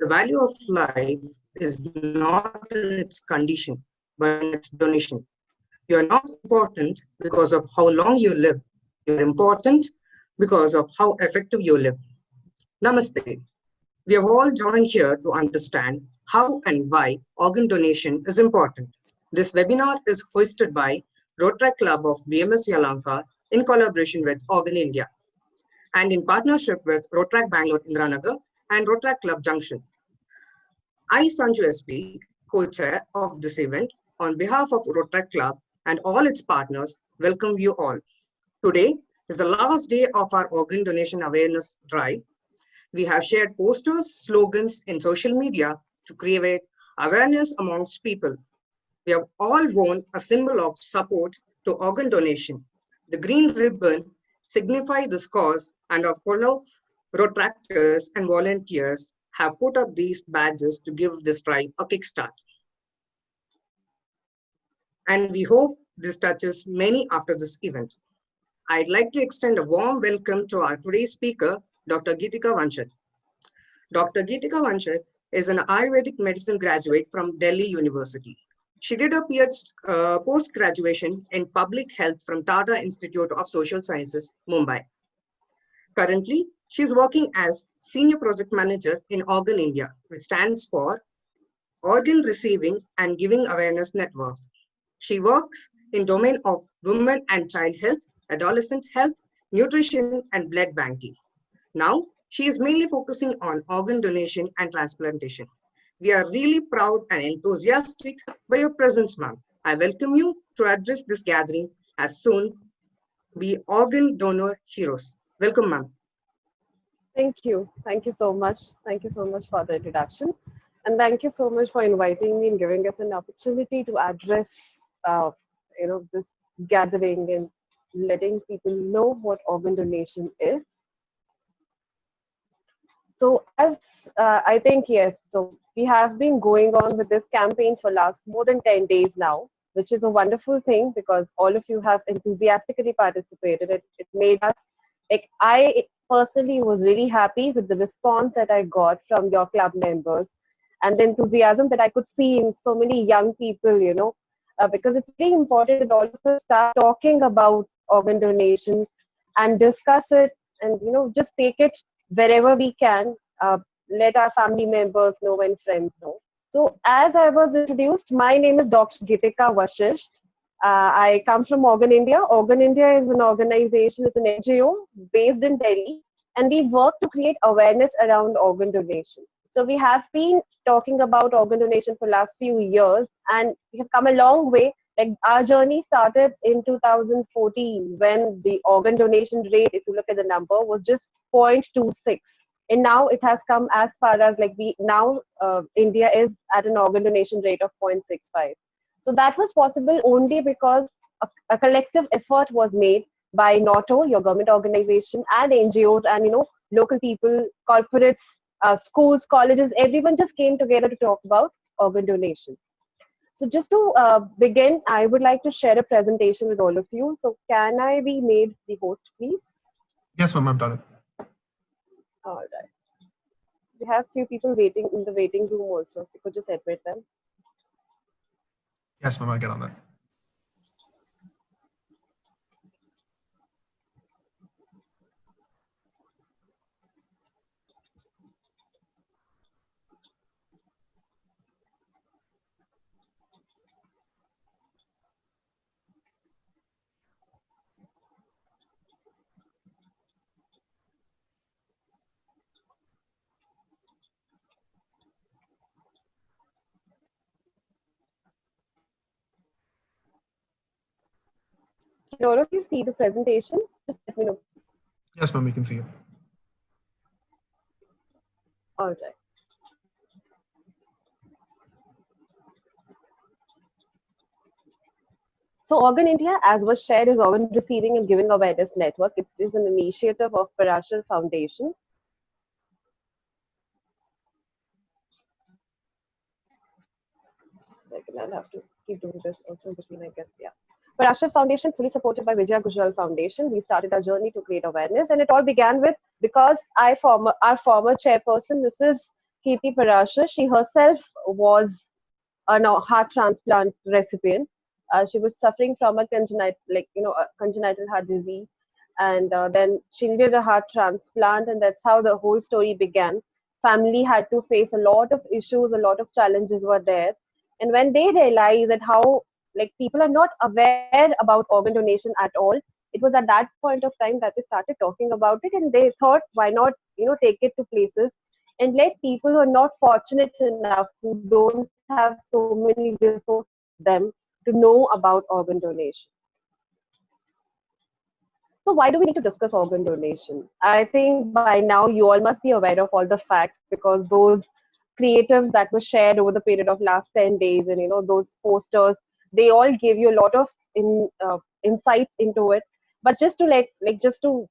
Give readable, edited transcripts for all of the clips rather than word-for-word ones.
The value of life is not in its condition, but in its donation. You are not important because of how long you live. You are important because of how effective you live. Namaste. We have all joined here to understand how and why organ donation is important. This webinar is hosted by Rotaract Club of BMS Yalanka in collaboration with Organ India and in partnership with Rotaract Bangalore Indiranagar and Rotaract Club Junction. I, Sanju SP, co-chair of this event, on behalf of Rotaract Club and all its partners, welcome you all. Today is the last day of our organ donation awareness drive. We have shared posters, slogans in social media to create awareness amongst people. We have all worn a symbol of support to organ donation. The green ribbon signifies this cause, and our fellow Rotaractors and volunteers have put up these badges to give this drive a kickstart. And we hope this touches many after this event. I'd like to extend a warm welcome to our today's speaker, Dr. Geetika Vanshat. Dr. Geetika Vanshat is an Ayurvedic medicine graduate from Delhi University. She did her post-graduation in public health from Tata Institute of Social Sciences, Mumbai. Currently, she is working as Senior Project Manager in Organ India, which stands for Organ Receiving and Giving Awareness Network. She works in domain of women and child health, adolescent health, nutrition, and blood banking. Now, she is mainly focusing on organ donation and transplantation. We are really proud and enthusiastic by your presence, ma'am. I welcome you to address this gathering as soon be organ donor heroes. Welcome, ma'am. Thank you. Thank you so much. Thank you so much for the introduction. And thank you so much for inviting me and giving us an opportunity to address, this gathering and letting people know what organ donation is. So as I think, yes, so we have been going on with this campaign for last more than 10 days now, which is a wonderful thing because all of you have enthusiastically participated. It made us, like I personally was really happy with the response that I got from your club members and the enthusiasm that I could see in so many young people, because it's very important that all of us start talking about organ donation and discuss it and, just take it wherever we can, let our family members know and friends know. So as I was introduced, my name is Dr. Geetika Vanshat. I come from Organ India. Organ India is an organization, it's an NGO based in Delhi, and we work to create awareness around organ donation. So we have been talking about organ donation for the last few years, and we have come a long way. Like our journey started in 2014 when the organ donation rate, if you look at the number, was just 0.26. And now it has come as far as India is at an organ donation rate of 0.65. So that was possible only because a collective effort was made by NATO, your government organization, and NGOs, and local people, corporates, schools, colleges. Everyone just came together to talk about organ donation. So just to begin, I would like to share a presentation with all of you. So can I be made the host, please? Yes, ma'am, I've done it. All right. We have few people waiting in the waiting room also. You could just admit them. Yes, ma'am, I'll get on that. Can all of you see the presentation? Just let me know. Yes, ma'am, we can see it. All right. So Organ India, as was shared, is Organ Receiving and Giving Awareness Network. It is an initiative of Parashar Foundation. I'll have to keep doing this also between, I guess, yeah. Parashar Foundation, fully supported by Vijaya Gujral Foundation. We started our journey to create awareness, and it all began with because our former chairperson, Mrs. Kirti Parashar. She herself was a heart transplant recipient. She was suffering from a congenital heart disease, and then she needed a heart transplant, and that's how the whole story began. Family had to face a lot of issues, a lot of challenges were there, and when they realized that how like people are not aware about organ donation at all, it was at that point of time that they started talking about it, and they thought, why not take it to places and let people who are not fortunate enough, who don't have so many resources around them, to know about organ donation. So why do we need to discuss organ donation? I think by now you all must be aware of all the facts, because those creatives that were shared over the period of last 10 days, and those posters, they all give you a lot of insights into it. But just to just to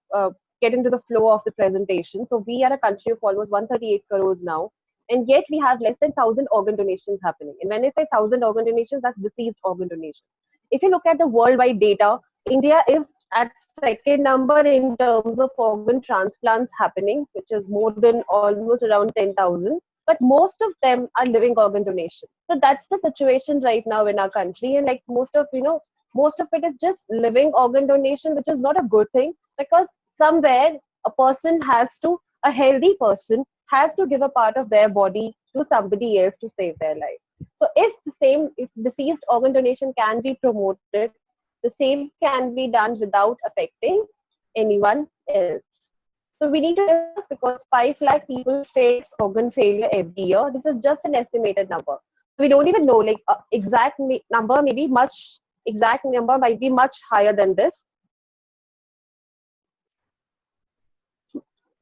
get into the flow of the presentation, so we are a country of almost 138 crores now, and yet we have less than 1,000 organ donations happening. And when I say 1,000 organ donations, that's deceased organ donation. If you look at the worldwide data, India is at second number in terms of organ transplants happening, which is more than almost around 10,000. But most of them are living organ donation. So that's the situation right now in our country, and like most of it is just living organ donation, which is not a good thing, because somewhere a healthy person has to give a part of their body to somebody else to save their life. So if deceased organ donation can be promoted, the same can be done without affecting anyone else. So we need to discuss, because 5 lakh people face organ failure every year. This is just an estimated number. We don't even know number, exact number might be much higher than this.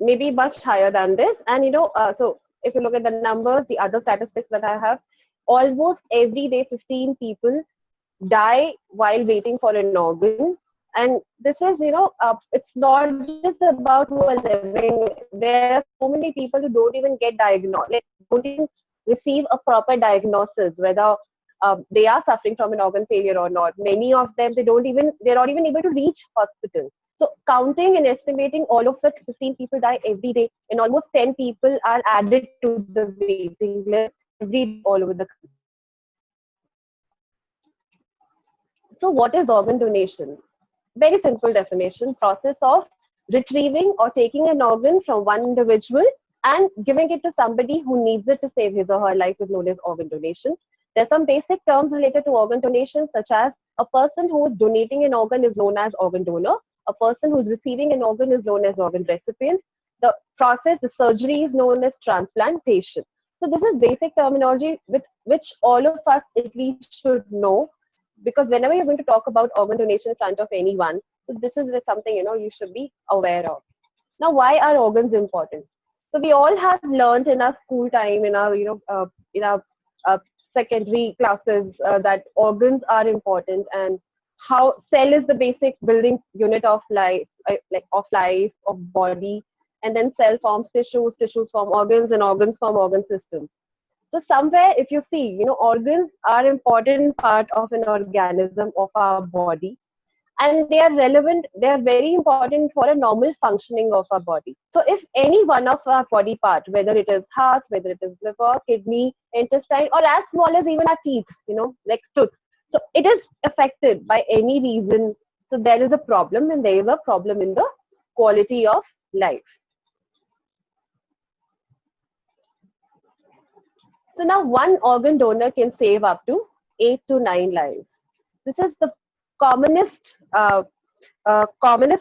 Maybe much higher than this. And so if you look at the numbers, the other statistics that I have, almost every day 15 people die while waiting for an organ. And this is it's not just about who are living. There are so many people who don't even get diagnosed, don't even receive a proper diagnosis whether they are suffering from an organ failure or not. Many of them, they're not even able to reach hospitals. So counting and estimating all of the 15 people die every day, and almost 10 people are added to the waiting list every day all over the country. So what is organ donation? Very simple definition: process of retrieving or taking an organ from one individual and giving it to somebody who needs it to save his or her life is known as organ donation. There are some basic terms related to organ donation, such as a person who is donating an organ is known as organ donor. A person who is receiving an organ is known as organ recipient. The surgery is known as transplantation. So this is basic terminology with which all of us at least should know, because whenever you're going to talk about organ donation in front of anyone, so this is something you should be aware of. Now, why are organs important? So we all have learned in our school time, in our secondary classes, that organs are important, and how cell is the basic building unit of life, of body, and then cell forms tissues form organs, and organs form organ systems. So somewhere, if you see, organs are important part of an organism of our body, and they are relevant. They are very important for a normal functioning of our body. So if any one of our body part, whether it is heart, whether it is liver, kidney, intestine, or as small as even our teeth, like tooth, so it is affected by any reason, so there is a problem, and there is a problem in the quality of life. So now one organ donor can save up to 8 to 9 lives. This is the commonest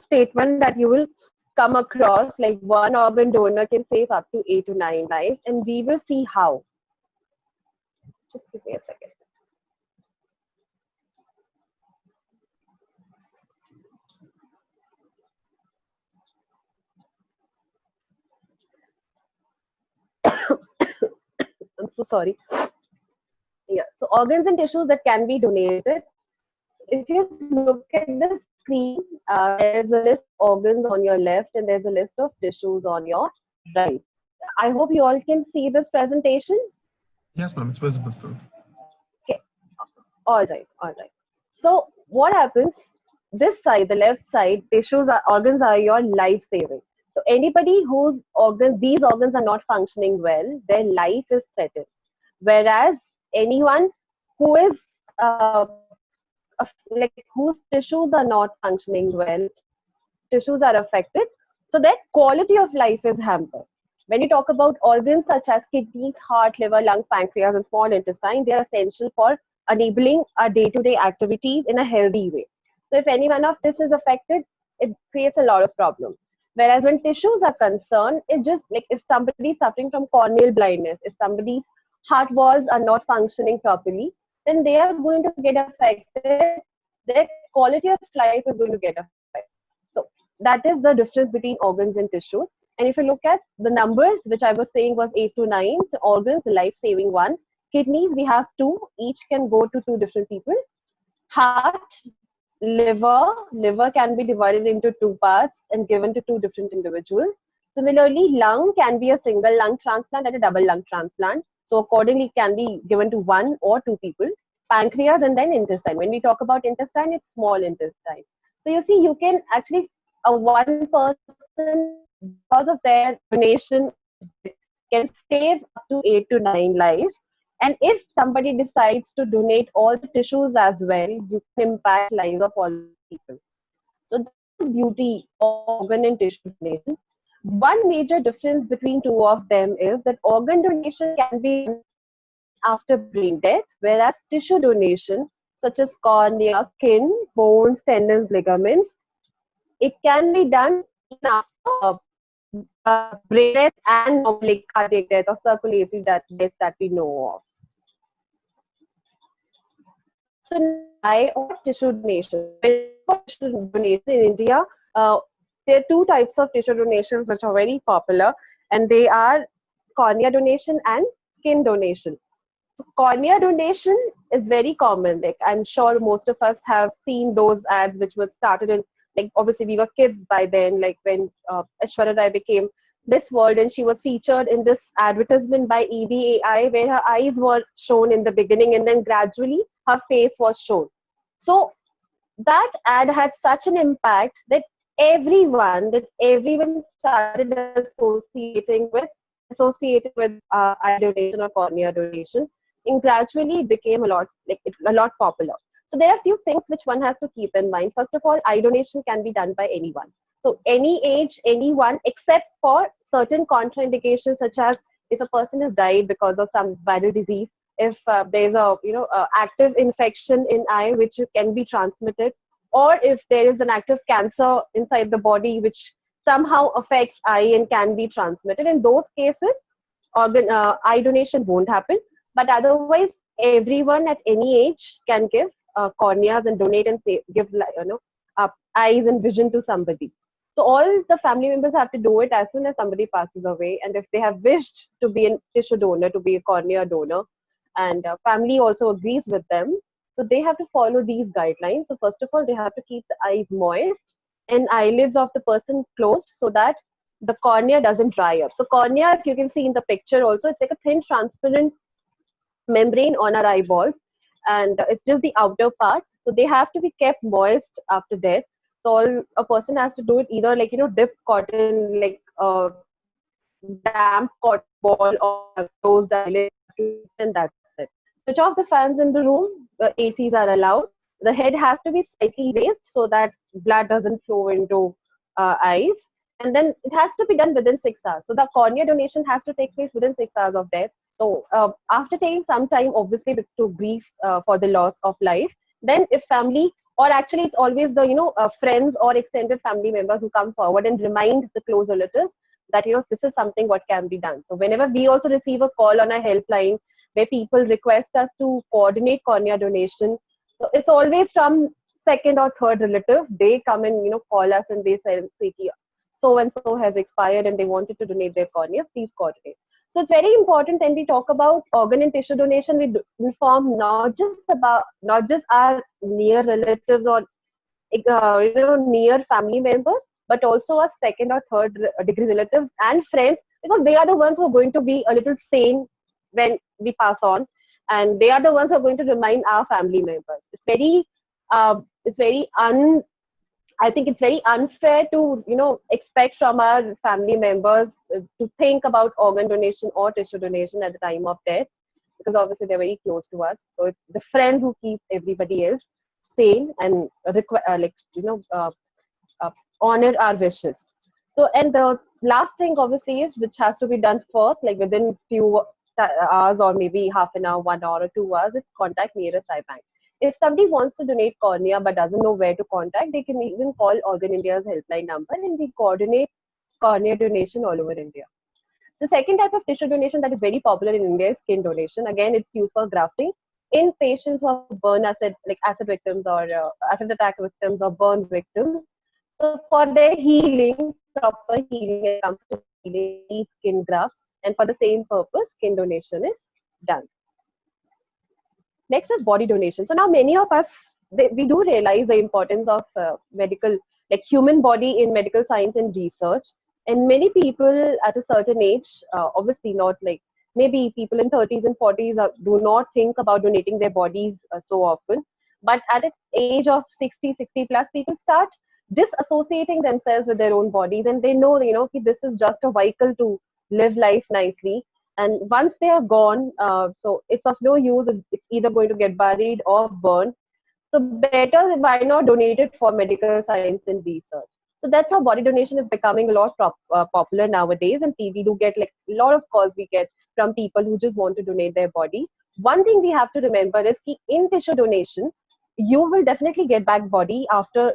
statement that you will come across, like one organ donor can save up to 8 to 9 lives, and we will see how. Just give me a second. I'm so sorry. Yeah, so organs and tissues that can be donated. If you look at the screen, there's a list of organs on your left, and there's a list of tissues on your right. I hope you all can see this presentation. Yes, ma'am, it's visible still. Okay, all right. So what happens? This side, the left side, organs are your life saving. So anybody whose these organs are not functioning well, their life is threatened. Whereas anyone who is like whose tissues are not functioning well, tissues are affected, so their quality of life is hampered. When you talk about organs such as kidneys, heart, liver, lung, pancreas, and small intestine, they are essential for enabling our day-to-day activities in a healthy way. So if any one of this is affected, it creates a lot of problems. Whereas when tissues are concerned, it's just like if somebody is suffering from corneal blindness, if somebody's heart walls are not functioning properly, then they are going to get affected. Their quality of life is going to get affected. So that is the difference between organs and tissues. And if you look at the numbers, which I was saying was 8 to 9, so organs, the life-saving one. Kidneys, we have 2, each can go to 2 different people. Heart, liver can be divided into 2 parts and given to 2 different individuals. Similarly, lung can be a single lung transplant and a double lung transplant. So accordingly, it can be given to 1 or 2 people. Pancreas and then intestine. When we talk about intestine, it's small intestine. So you see, you can actually, one person, because of their donation, can save up to 8 to 9 lives. And if somebody decides to donate all the tissues as well, you can impact lives of all people. So that's the beauty of organ and tissue donation. One major difference between two of them is that organ donation can be done after brain death, whereas tissue donation, such as cornea, skin, bones, tendons, ligaments, it can be done even after brain death and normally cardiac death or circulatory death that we know of. So why or tissue donation? Tissue donation in India, there are 2 types of tissue donations which are very popular, and they are cornea donation and skin donation. So cornea donation is very common. Like I'm sure most of us have seen those ads which were started in, like obviously we were kids by then, like when Aishwarya Rai became Miss World and she was featured in this advertisement by EDAI where her eyes were shown in the beginning and then gradually her face was shown. So that ad had such an impact that everyone started associating with eye donation or cornea donation, and gradually it became a lot popular. So there are a few things which one has to keep in mind. First of all, eye donation can be done by anyone. So any age, anyone, except for certain contraindications, such as if a person has died because of some viral disease, if there is a active infection in eye which can be transmitted, or if there is an active cancer inside the body which somehow affects eye and can be transmitted. In those cases, eye donation won't happen. But otherwise, everyone at any age can give corneas and donate and give eyes and vision to somebody. So all the family members have to do it as soon as somebody passes away. And if they have wished to be a tissue donor, to be a cornea donor, and family also agrees with them, so they have to follow these guidelines. So first of all, they have to keep the eyes moist and eyelids of the person closed so that the cornea doesn't dry up. So cornea, if you can see in the picture also, it's like a thin transparent membrane on our eyeballs, and it's just the outer part. So they have to be kept moist after death. So all a person has to do it either dip cotton, like damp cotton ball or a closed eyelid, and that's it. Switch off the fans in the room. ACs are allowed. The head has to be slightly raised so that blood doesn't flow into eyes. And then it has to be done within 6 hours. So the cornea donation has to take place within 6 hours of death. So after taking some time, obviously, to grieve for the loss of life, then if family, or actually it's always the friends or extended family members who come forward and remind the close relatives that this is something what can be done. So whenever we also receive a call on a helpline where people request us to coordinate cornea donation, so it's always from second or third relative. They come and call us and they say so and so has expired and they wanted to donate their cornea, please coordinate. So it's very important when we talk about organ and tissue donation, we inform not just our near relatives or near family members, but also our second or third degree relatives and friends, because they are the ones who are going to be a little sane when we pass on, and they are the ones who are going to remind our family members. It's very I think it's very unfair to, expect from our family members to think about organ donation or tissue donation at the time of death, because obviously they're very close to us. So it's the friends who keep everybody else sane and honor our wishes. So, and the last thing obviously is, which has to be done first, like within few hours or maybe half an hour, 1 hour or 2 hours, it's contact nearest eye bank. If somebody wants to donate cornea but doesn't know where to contact, they can even call Organ India's helpline number, and we coordinate cornea donation all over India. So second type of tissue donation that is very popular in India is skin donation. Again, it's used for grafting in patients who are burn acid, like acid victims or acid attack victims or burn victims. So for their healing, proper healing and comfortable healing, they need skin grafts, and for the same purpose, skin donation is done. Next is body donation. So now many of us, we do realize the importance of medical, like human body in medical science and research. And many people at a certain age, obviously not like, maybe people in 30s and 40s do not think about donating their bodies so often. But at an age of 60 plus, people start disassociating themselves with their own bodies, and they know, this is just a vehicle to live life nicely. And once they are gone, so it's of no use. It's either going to get buried or burned. So better, why not donate it for medical science and research? So that's how body donation is becoming a lot popular nowadays. And we do get like a lot of calls we get from people who just want to donate their bodies. One thing we have to remember is that in tissue donation, you will definitely get back body after,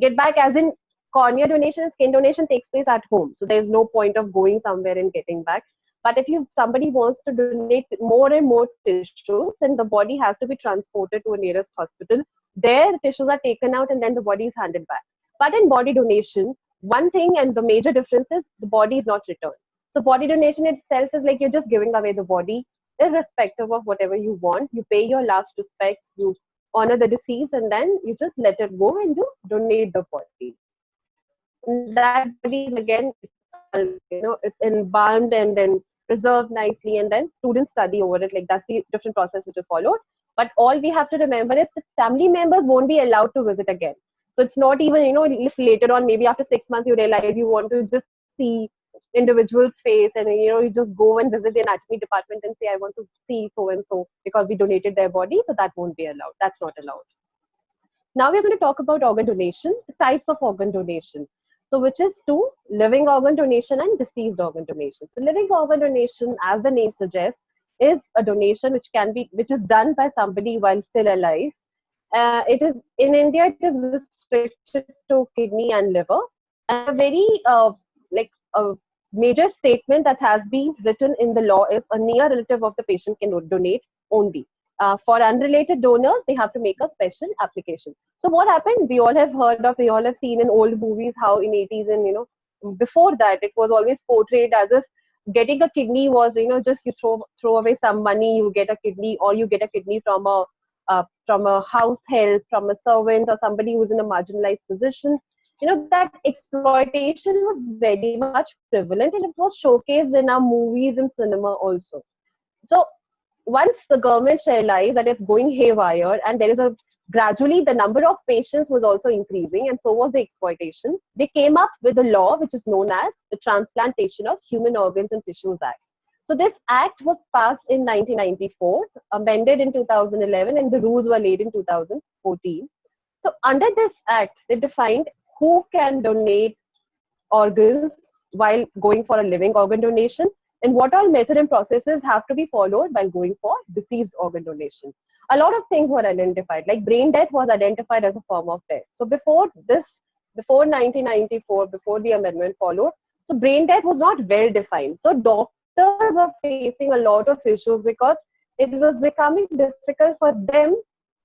get back as in cornea donation, skin donation takes place at home. So there's no point of going somewhere and getting back. But if somebody wants to donate more and more tissues, then the body has to be transported to a nearest hospital. There, the tissues are taken out and then the body is handed back. But in body donation, one thing and the major difference is the body is not returned. So body donation itself is like you're just giving away the body, irrespective of whatever you want. You pay your last respects, you honor the deceased, and then you just let it go and you donate the body. And that body is again, it's embalmed and then preserved nicely, and then students study over it. Like that's the different process which is followed. But all we have to remember is that family members won't be allowed to visit again. So it's not even, if later on, maybe after 6 months, you realize you want to just see individual's face, and you just go and visit the anatomy department and say, I want to see so and so because we donated their body. So that won't be allowed. That's not allowed. Now we're going to talk about organ donation, the types of organ donation. So which is two: living organ donation and deceased organ donation. So living organ donation, as the name suggests, is a donation which is done by somebody while still alive. It is in India, it is restricted to kidney and liver. And a very a major statement that has been written in the law is a near relative of the patient can donate only. For unrelated donors, they have to make a special application. So what happened? We all have seen in old movies how in 80s and before that, it was always portrayed as if getting a kidney was just you throw away some money, you get a kidney, or you get a kidney from a house help, from a servant, or somebody who's in a marginalized position. That exploitation was very much prevalent, and it was showcased in our movies and cinema also. So once the government realized that it's going haywire, and there is gradually the number of patients was also increasing, and so was the exploitation, they came up with a law which is known as the Transplantation of Human Organs and Tissues Act. So this act was passed in 1994, amended in 2011, and the rules were laid in 2014. So under this act, they defined who can donate organs while going for a living organ donation, and what all method and processes have to be followed while going for deceased organ donation. A lot of things were identified, like brain death was identified as a form of death. So before 1994, before the amendment followed, so brain death was not well defined. So doctors are facing a lot of issues because it was becoming difficult for them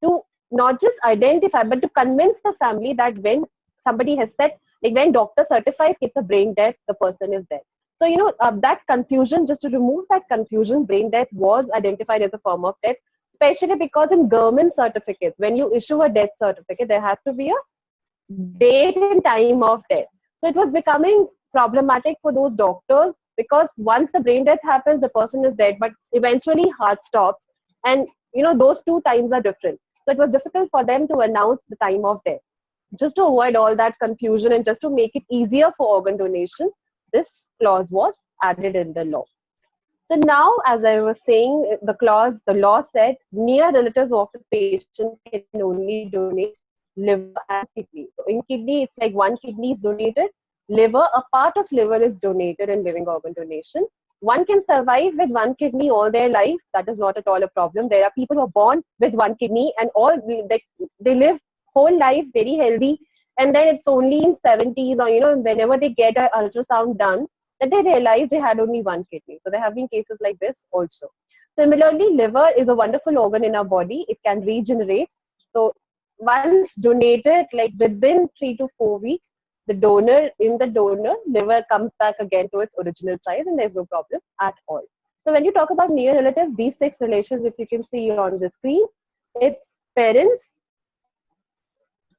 to not just identify, but to convince the family that when somebody has said, like when doctor certifies it's a brain death, the person is dead. So, that confusion, just to remove that confusion, brain death was identified as a form of death, especially because in government certificates, when you issue a death certificate, there has to be a date and time of death. So it was becoming problematic for those doctors because once the brain death happens, the person is dead, but eventually heart stops. And, those two times are different. So it was difficult for them to announce the time of death. just to avoid all that confusion and just to make it easier for organ donation, this clause was added in the law. So now, as I was saying, the law said near relatives of the patient can only donate liver and kidney. So in kidney, it's like one kidney is donated, liver, a part of liver is donated in living organ donation. One can survive with one kidney all their life. That is not at all a problem. There are people who are born with one kidney and they live whole life very healthy. And then it's only in 70s or, whenever they get an ultrasound done, that they realize they had only one kidney. So there have been cases like this also. Similarly, liver is a wonderful organ in our body. It can regenerate. So once donated, like within 3 to 4 weeks, the donor liver comes back again to its original size and there's no problem at all. So when you talk about near relatives, these 6 relations, if you can see on the screen, it's parents,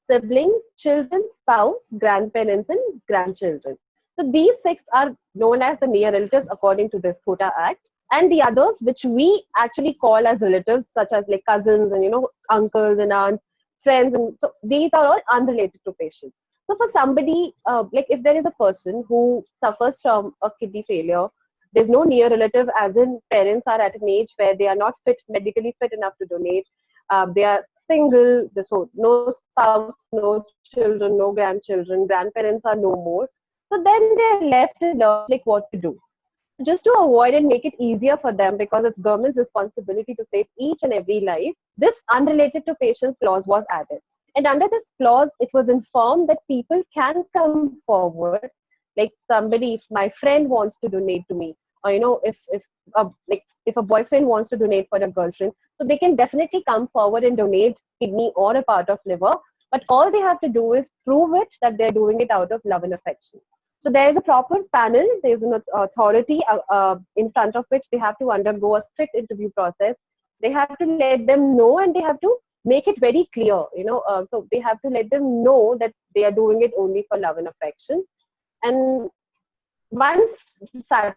siblings, children, spouse, grandparents, and grandchildren. So these 6 are known as the near relatives according to this Quota Act. And the others, which we actually call as relatives, such as like cousins and uncles and aunts, friends, and so these are all unrelated to patients. So for somebody, like if there is a person who suffers from a kidney failure, there's no near relative, as in parents are at an age where they are not medically fit enough to donate. They are single, so no spouse, no children, no grandchildren, grandparents are no more. So then they're left in like what to do. Just to avoid and make it easier for them, because it's government's responsibility to save each and every life, this unrelated to patients clause was added. And under this clause, it was informed that people can come forward, like somebody, if my friend wants to donate to me, or if a boyfriend wants to donate for a girlfriend, so they can definitely come forward and donate kidney or a part of liver. But all they have to do is prove it that they're doing it out of love and affection. So there is a proper panel, there is an authority in front of which they have to undergo a strict interview process. They have to let them know and they have to make it very clear, so they have to let them know that they are doing it only for love and affection. And once the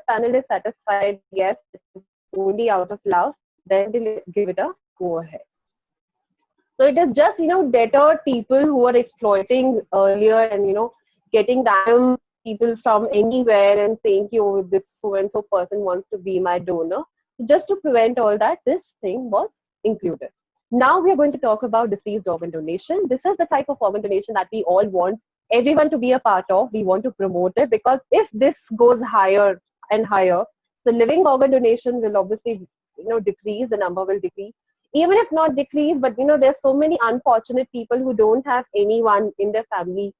panel is satisfied, yes, it is only out of love, then they give it a go ahead. So it is just, deterred people who are exploiting earlier and, getting random people from anywhere and saying, this so-and-so person wants to be my donor. So just to prevent all that, this thing was included. Now we are going to talk about deceased organ donation. This is the type of organ donation that we all want everyone to be a part of. We want to promote it, because if this goes higher and higher, the living organ donation will obviously, decrease, the number will decrease. Even if not decrease, but there's so many unfortunate people who don't have anyone in their family,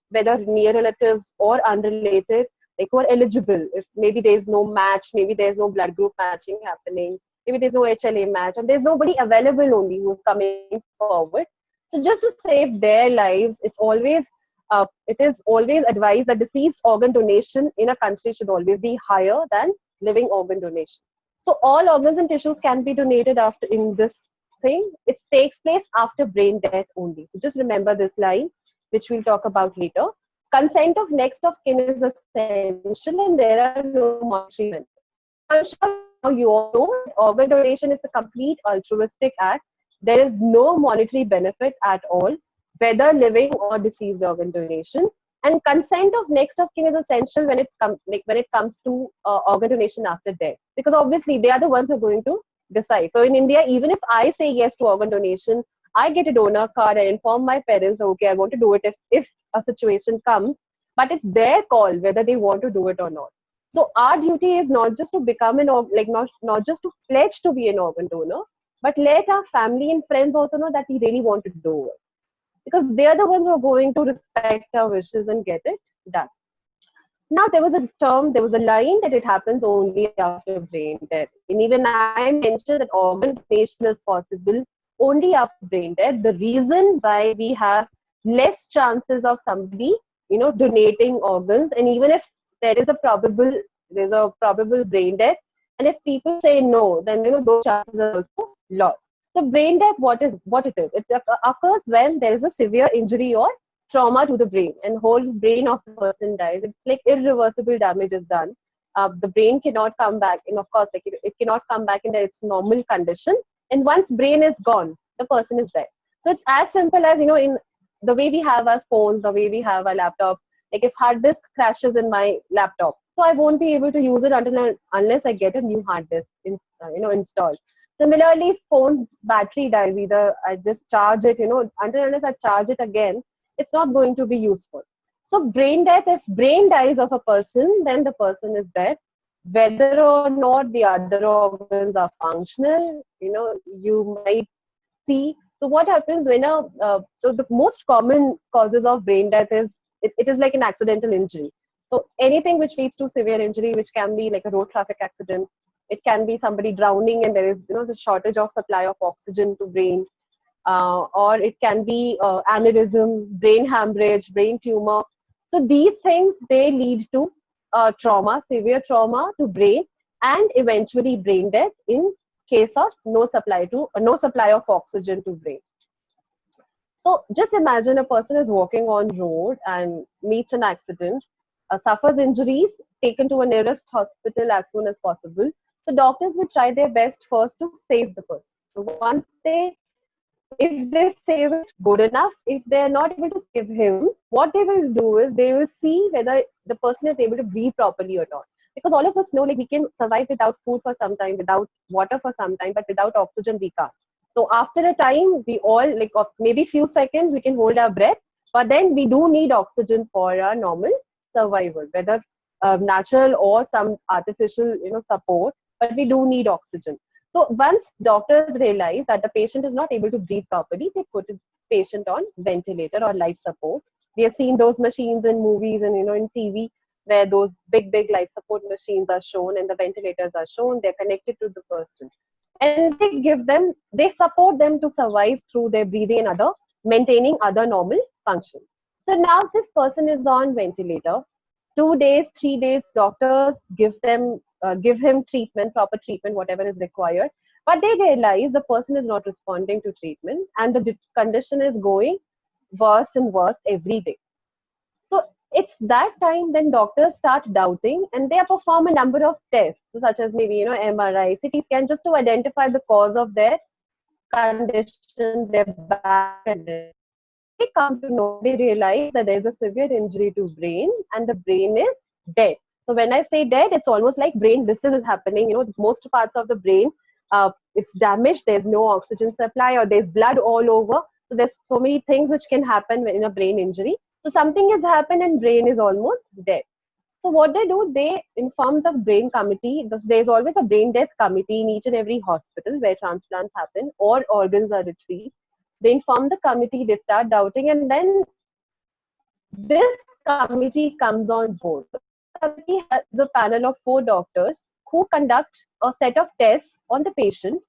whether near relatives or unrelated, like who are eligible. If maybe there's no match, maybe there's no blood group matching happening, maybe there's no HLA match, and there's nobody available only who's coming forward. So just to save their lives, it is always advised that deceased organ donation in a country should always be higher than living organ donation. So all organs and tissues can be donated after in this thing. It takes place after brain death only. So just remember this line, which we'll talk about later. Consent of next of kin is essential and there are no monetary benefits. I'm sure you all know organ donation is a complete altruistic act. There is no monetary benefit at all, whether living or deceased organ donation. And consent of next of kin is essential when it comes to organ donation after death, because obviously they are the ones who are going to decide. So in India, even if I say yes to organ donation, I get a donor card and inform my parents, okay, I want to do it if a situation comes, but it's their call whether they want to do it or not. So our duty is not just to become not just to pledge to be an organ donor, but let our family and friends also know that we really want to do it, because they are the ones who are going to respect our wishes and get it done. Now, there was a line that it happens only after brain death. And even I mentioned that organ donation is possible only after brain death. The reason why we have less chances of somebody, donating organs, and even if there's a probable brain death, and if people say no, then those chances are also lost. So brain death, what it is? It occurs when there is a severe injury or trauma to the brain and whole brain of the person dies. It's like irreversible damage is done. The brain cannot come back, and of course, it cannot come back in its normal condition. And once brain is gone, the person is dead. So it's as simple as, in the way we have our phones, the way we have our laptops. Like if hard disk crashes in my laptop, so I won't be able to use it unless I get a new hard disk installed. Similarly, phone's battery dies, either I just charge it, until unless I charge it again, it's not going to be useful. So brain death, if brain dies of a person, then the person is dead. Whether or not the other organs are functional, you might see. So what happens when so the most common causes of brain death is, it is like an accidental injury. So anything which leads to severe injury, which can be like a road traffic accident, it can be somebody drowning and there is the shortage of supply of oxygen to brain, or it can be aneurysm, brain hemorrhage, brain tumor. So these things, they lead to trauma, severe trauma to brain, and eventually brain death in case of no supply of oxygen to brain. So just imagine a person is walking on road and meets an accident, suffers injuries, taken to a nearest hospital as soon as possible. So doctors will try their best first to save the person. So if they save it, good enough. If they're not able to save him, what they will do is they will see whether the person is able to breathe properly or not. Because all of us know, like, we can survive without food for some time, without water for some time, but without oxygen we can't. So after a time, we all, like, maybe few seconds we can hold our breath, but then we do need oxygen for our normal survival, whether natural or some artificial, support, but we do need oxygen. So once doctors realize that the patient is not able to breathe properly, they put the patient on ventilator or life support. We have seen those machines in movies and in TV, where those big life support machines are shown and the ventilators are shown. They're connected to the person, and they support them to survive through their breathing and other maintaining other normal functions. So now this person is on ventilator. 2 days, 3 days, doctors give him treatment, proper treatment, whatever is required. But they realize the person is not responding to treatment, and the condition is going worse and worse every day. So it's that time then doctors start doubting, and they perform a number of tests, so such as maybe MRI, CT scan, just to identify the cause of their condition, their back condition. They come to know, they realize that there's a severe injury to brain and the brain is dead. So when I say dead, it's almost like brain disease is happening. Most parts of the brain, it's damaged. There's no oxygen supply, or there's blood all over. So there's so many things which can happen in a brain injury. So something has happened and brain is almost dead. So what they do, they inform the brain committee. There's always a brain death committee in each and every hospital where transplants happen or organs are retrieved. They inform the committee, they start doubting, and then this committee comes on board. The committee has a panel of 4 doctors who conduct a set of tests on the patient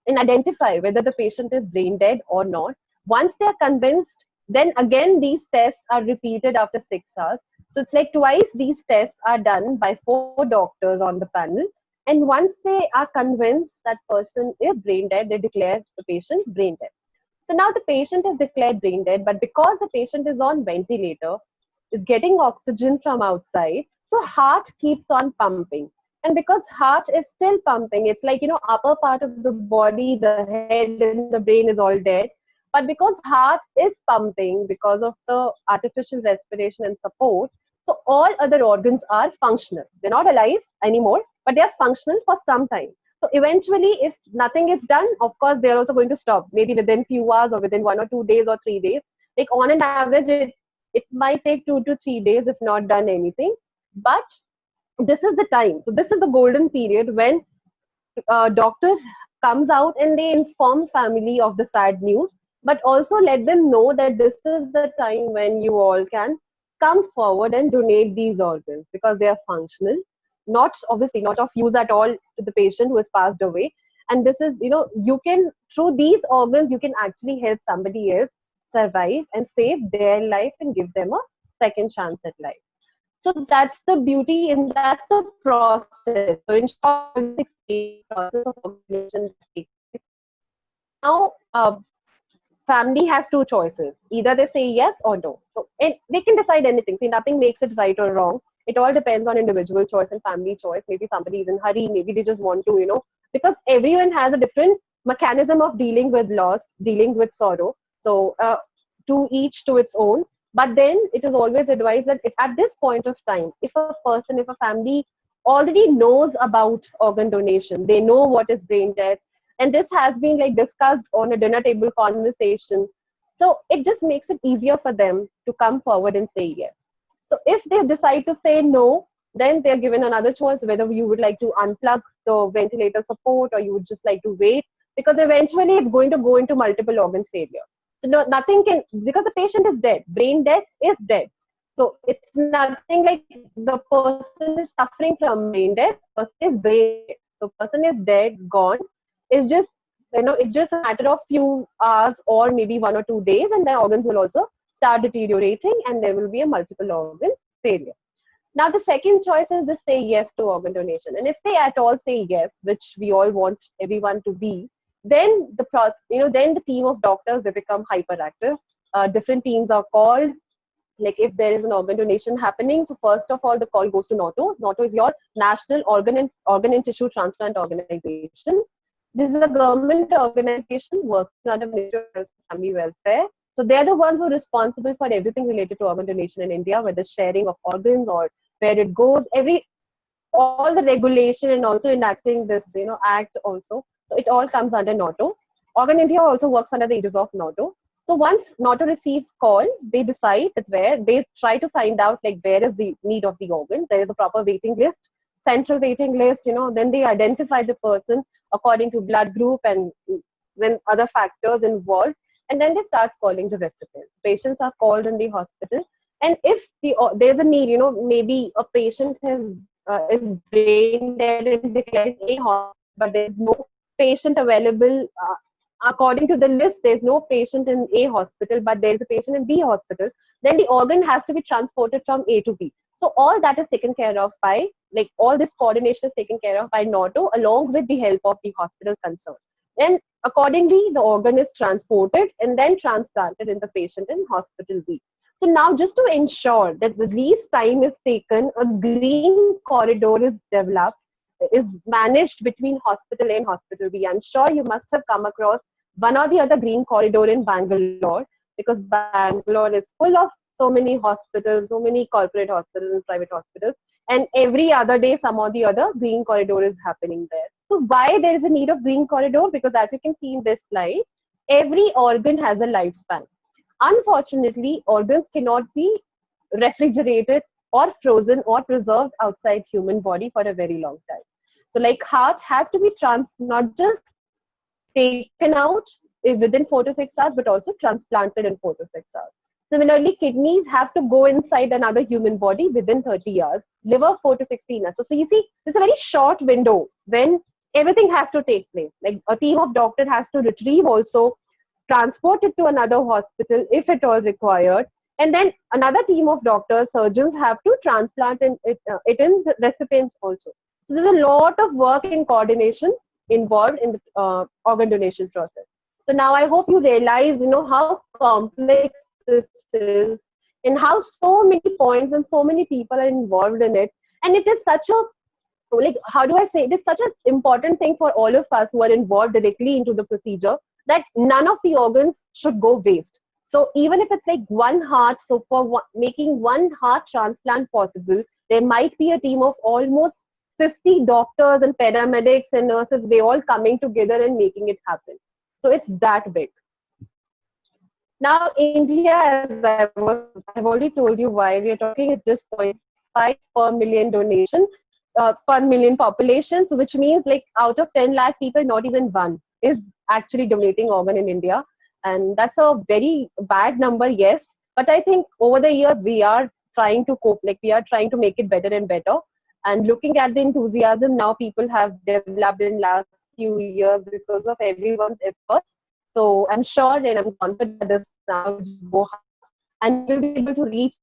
and identify whether the patient is brain dead or not. Once they are convinced, then again these tests are repeated after 6 hours. So it's like twice these tests are done by 4 doctors on the panel. And once they are convinced that person is brain dead, they declare the patient brain dead. So now the patient is declared brain dead, but because the patient is on ventilator, is getting oxygen from outside, so heart keeps on pumping. And because heart is still pumping, it's like, upper part of the body, the head and the brain is all dead. But because heart is pumping, because of the artificial respiration and support, so all other organs are functional. They're not alive anymore, but they are functional for some time. So eventually, if nothing is done, of course, they're also going to stop, maybe within few hours or within 1 or 2 days or 3 days. Like on an average, it might take 2 to 3 days if not done anything. But this is the time. So this is the golden period when doctor comes out and they inform family of the sad news, but also let them know that this is the time when you all can come forward and donate these organs because they are functional, not obviously not of use at all to the patient who has passed away. And this is, you can, through these organs, you can actually help somebody else survive and save their life and give them a second chance at life. So that's the beauty and that's the process. So in short, the process of organization. Now, family has 2 choices. Either they say yes or no. So they can decide anything. See, nothing makes it right or wrong. It all depends on individual choice and family choice. Maybe somebody is in a hurry. Maybe they just want to, because everyone has a different mechanism of dealing with loss, dealing with sorrow. So to each to its own. But then it is always advised that if at this point of time, if a person, if a family already knows about organ donation, they know what is brain death, and this has been like discussed on a dinner table conversation. So it just makes it easier for them to come forward and say yes. So if they decide to say no, then they're given another choice whether you would like to unplug the ventilator support or you would just like to wait, because eventually it's going to go into multiple organ failure. So no, nothing can, because the patient is dead. Brain death is dead. So it's nothing like the person is suffering from brain death. Person is brain dead. So person is dead, gone. It's just, it's just a matter of few hours or maybe 1 or 2 days, and the organs will also start deteriorating, and there will be a multiple organ failure. Now, the second choice is to say yes to organ donation. And if they at all say yes, which we all want everyone to be, then then the team of doctors, they become hyperactive. Different teams are called. Like if there is an organ donation happening, so first of all, the call goes to NATO. NATO is your National Organ and Tissue Transplant Organization. This is a government organization working under Ministry of Health and Family Welfare. So they're the ones who are responsible for everything related to organ donation in India, whether sharing of organs or where it goes, all the regulation and also enacting this, act also. So it all comes under NATO. Organ India also works under the aegis of NATO. So once NATO receives call, they decide that where they try to find out like where is the need of the organ. There is a proper waiting list, central waiting list. Then they identify the person according to blood group and then other factors involved, and then they start calling the recipients. Patients are called in the hospital, and if there's a need, maybe a patient is brain dead and declared A hospital, but there's no patient available. According to the list, there's no patient in A hospital, but there's a patient in B hospital. Then the organ has to be transported from A to B. So all that is taken care of by, like all this coordination is taken care of by NATO along with the help of the hospital concerned. And accordingly, the organ is transported and then transplanted in the patient in hospital B. So now just to ensure that the least time is taken, a green corridor is developed, is managed between hospital A and hospital B. I'm sure you must have come across one or the other green corridor in Bangalore, because Bangalore is full of so many hospitals, so many corporate hospitals and private hospitals. And every other day, some or the other green corridor is happening there. So why there is a need of green corridor? Because as you can see in this slide, every organ has a lifespan. Unfortunately, organs cannot be refrigerated or frozen or preserved outside human body for a very long time. So like heart has to be not just taken out within 4 to 6 hours, but also transplanted in 4 to 6 hours. Similarly, kidneys have to go inside another human body within 30 hours, liver 4 to 16 hours. So you see, it's a very short window when everything has to take place. Like a team of doctors has to retrieve also, transport it to another hospital if at all required, and then another team of doctors, surgeons have to transplant it in the recipients also. So there's a lot of work and coordination involved in the organ donation process. So now I hope you realize, how complex this is and how so many points and so many people are involved in it. And it is such a, like, how do I say, it is such an important thing for all of us who are involved directly into the procedure, that none of the organs should go waste. So even if it's like one heart, so for making one heart transplant possible, there might be a team of almost 50 doctors and paramedics and nurses, they all coming together and making it happen. So it's that big. Now, India, as I've already told you why we are talking, it's just 0.5 per million donation per million population. So which means like out of 10 lakh people, not even one is actually donating organ in India. And that's a very bad number, yes. But I think over the years, we are trying to cope, like we are trying to make it better and better. And looking at the enthusiasm now people have developed in last few years because of everyone's efforts. So I'm sure and I'm confident that this now will go high and we'll be able to reach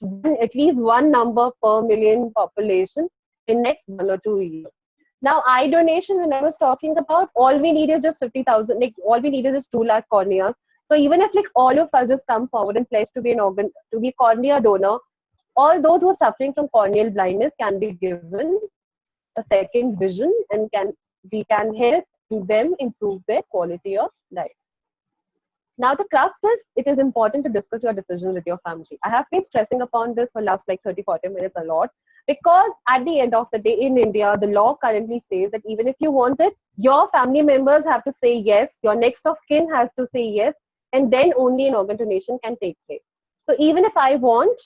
at least one number per million population in next 1 or 2 years. Now, eye donation, when I was talking about, all we need is just 50,000, like all we need is just 2 lakh corneas. So even if like all of us just come forward and pledge to be an organ, to be a cornea donor, all those who are suffering from corneal blindness can be given a second vision and we can help them improve their quality of life. Now, the crux is it is important to discuss your decisions with your family. I have been stressing upon this for last like 30-40 minutes a lot because at the end of the day in India, the law currently says that even if you want it, your family members have to say yes, your next of kin has to say yes, and then only an organ donation can take place. So even if I want,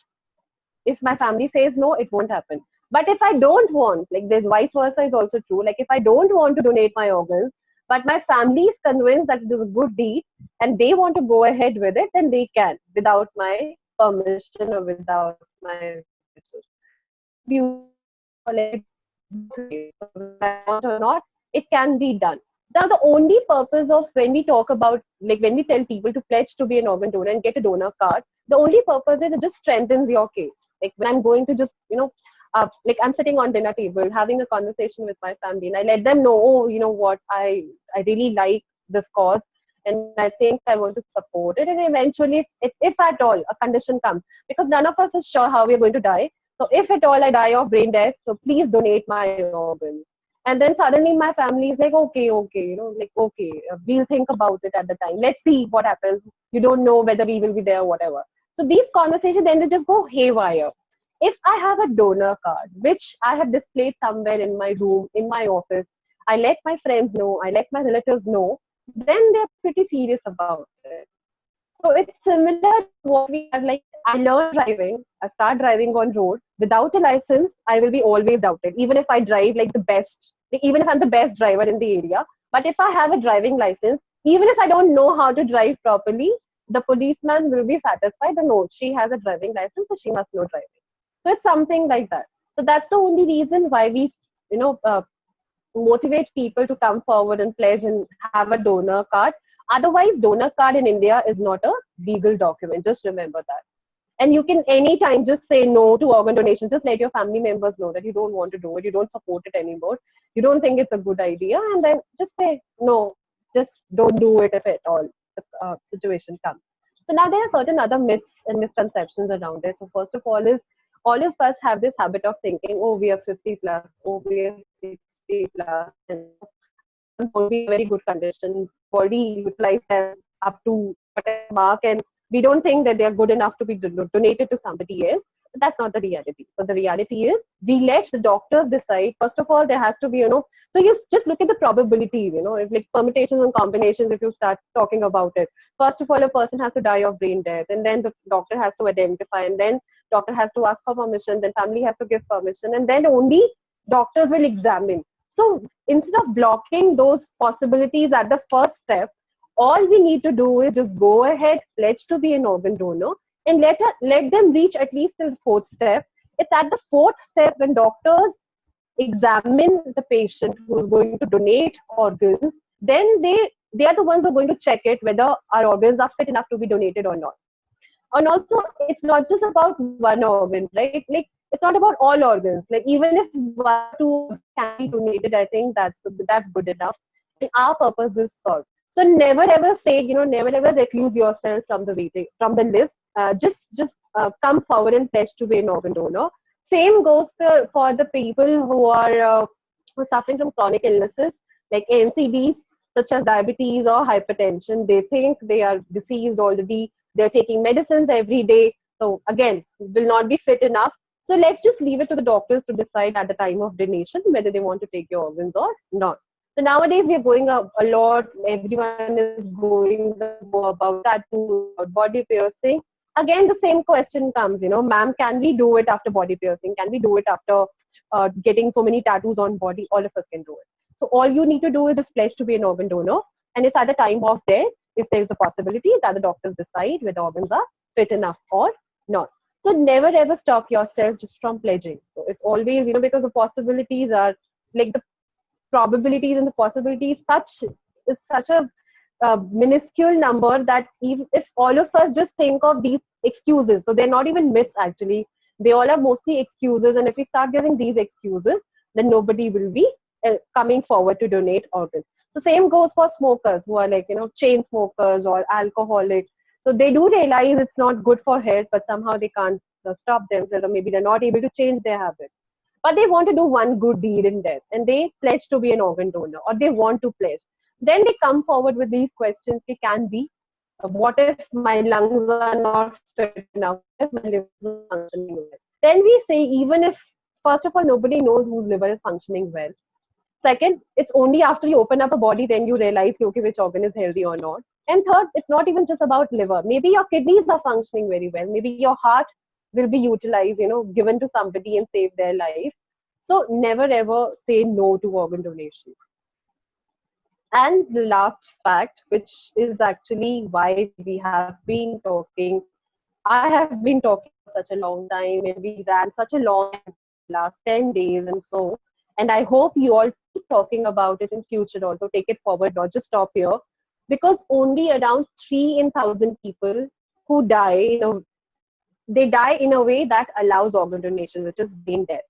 if my family says no, it won't happen. But if I don't want, like there's vice versa is also true. Like if I don't want to donate my organs, but my family is convinced that it is a good deed and they want to go ahead with it, then they can without my permission or without my wishes. Like I want or not, it can be done. Now, the only purpose of when we talk about, like when we tell people to pledge to be an organ donor and get a donor card, the only purpose is it just strengthens your case. Like when I'm going to just, like I'm sitting on dinner table having a conversation with my family, and I let them know, oh, you know what, I really like this cause, and I think I want to support it. And eventually, if at all a condition comes, because none of us is sure how we're going to die. So if at all I die of brain death, so please donate my organs. And then suddenly my family is like, okay, like, okay, we'll think about it at the time. Let's see what happens. You don't know whether we will be there or whatever. So these conversations then they just go haywire. If I have a donor card, which I have displayed somewhere in my room, in my office, I let my friends know, I let my relatives know, then they're pretty serious about it. So it's similar to what we have. Like I learned driving, I start driving on road. Without a license, I will be always doubted. Even if I drive like the best, like, even if I'm the best driver in the area. But if I have a driving license, even if I don't know how to drive properly, the policeman will be satisfied. That no, she has a driving license, so she must know driving. So it's something like that. So that's the only reason why we, you know, uh, motivate people to come forward and pledge and have a donor card. Otherwise, donor card in India is not a legal document. Just remember that. And you can anytime just say no to organ donation. Just let your family members know that you don't want to do it, you don't support it anymore, you don't think it's a good idea, and then just say no, just don't do it if at all the situation comes. So now there are certain other myths and misconceptions around it. So first of all of us have this habit of thinking, oh, we are 50 plus, oh, we are 60 plus, and won't be in very good condition, body utilize them up to whatever mark, and we don't think that they are good enough to be donated to somebody else. But that's not the reality. So the reality is we let the doctors decide. First of all, there has to be, so you just look at the probability, if like permutations and combinations, if you start talking about it. First of all, a person has to die of brain death, and then the doctor has to identify, and then doctor has to ask for permission, then family has to give permission, and then only doctors will examine. So instead of blocking those possibilities at the first step, all we need to do is just go ahead, pledge to be an organ donor, and let them reach at least till the fourth step. It's at the fourth step when doctors examine the patient who is going to donate organs, then they are the ones who are going to check it whether our organs are fit enough to be donated or not. And also, it's not just about one organ, right? Like it's not about all organs. Like even if one or two can be donated, I think that's good enough, and our purpose is served. So never ever say, never ever recluse yourself from the waiting from the list. Just come forward and pledge to be an organ donor. Same goes for the people who are suffering from chronic illnesses like NCDs such as diabetes or hypertension. They think they are deceased already. They're taking medicines every day. So again, will not be fit enough. So let's just leave it to the doctors to decide at the time of donation whether they want to take your organs or not. So nowadays we are going up a lot. Everyone is going to go about tattoo, about body piercing. Again, the same question comes, ma'am, can we do it after body piercing? Can we do it after getting so many tattoos on body? All of us can do it. So all you need to do is just pledge to be an organ donor, and it's at the time of death, if there is a possibility, that the doctors decide whether organs are fit enough or not. So never ever stop yourself just from pledging. So it's always, because the possibilities are like the probabilities and the possibilities is such a minuscule number that even if all of us just think of these excuses, so they're not even myths actually, they all are mostly excuses, and if we start giving these excuses, then nobody will be coming forward to donate organs. The same goes for smokers who are like, chain smokers or alcoholics. So they do realize it's not good for health, but somehow they can't stop themselves, or maybe they're not able to change their habits. But they want to do one good deed in death, and they pledge to be an organ donor, or they want to pledge. Then they come forward with these questions. Can we what if my lungs are not fit enough? What if my liver is not functioning well? Then we say, even if, first of all, nobody knows whose liver is functioning well. Second, it's only after you open up a body then you realize, okay, which organ is healthy or not. And third, it's not even just about liver. Maybe your kidneys are functioning very well. Maybe your heart will be utilized, given to somebody and save their life. So never ever say no to organ donation. And the last fact, which is actually why we have been talking, I have been talking for such a long time, and we ran such a long last 10 days and so. And I hope you all keep talking about it in future also, take it forward, not just stop here. Because only around 3 in 1,000 people who die, they die in a way that allows organ donation, which is brain death.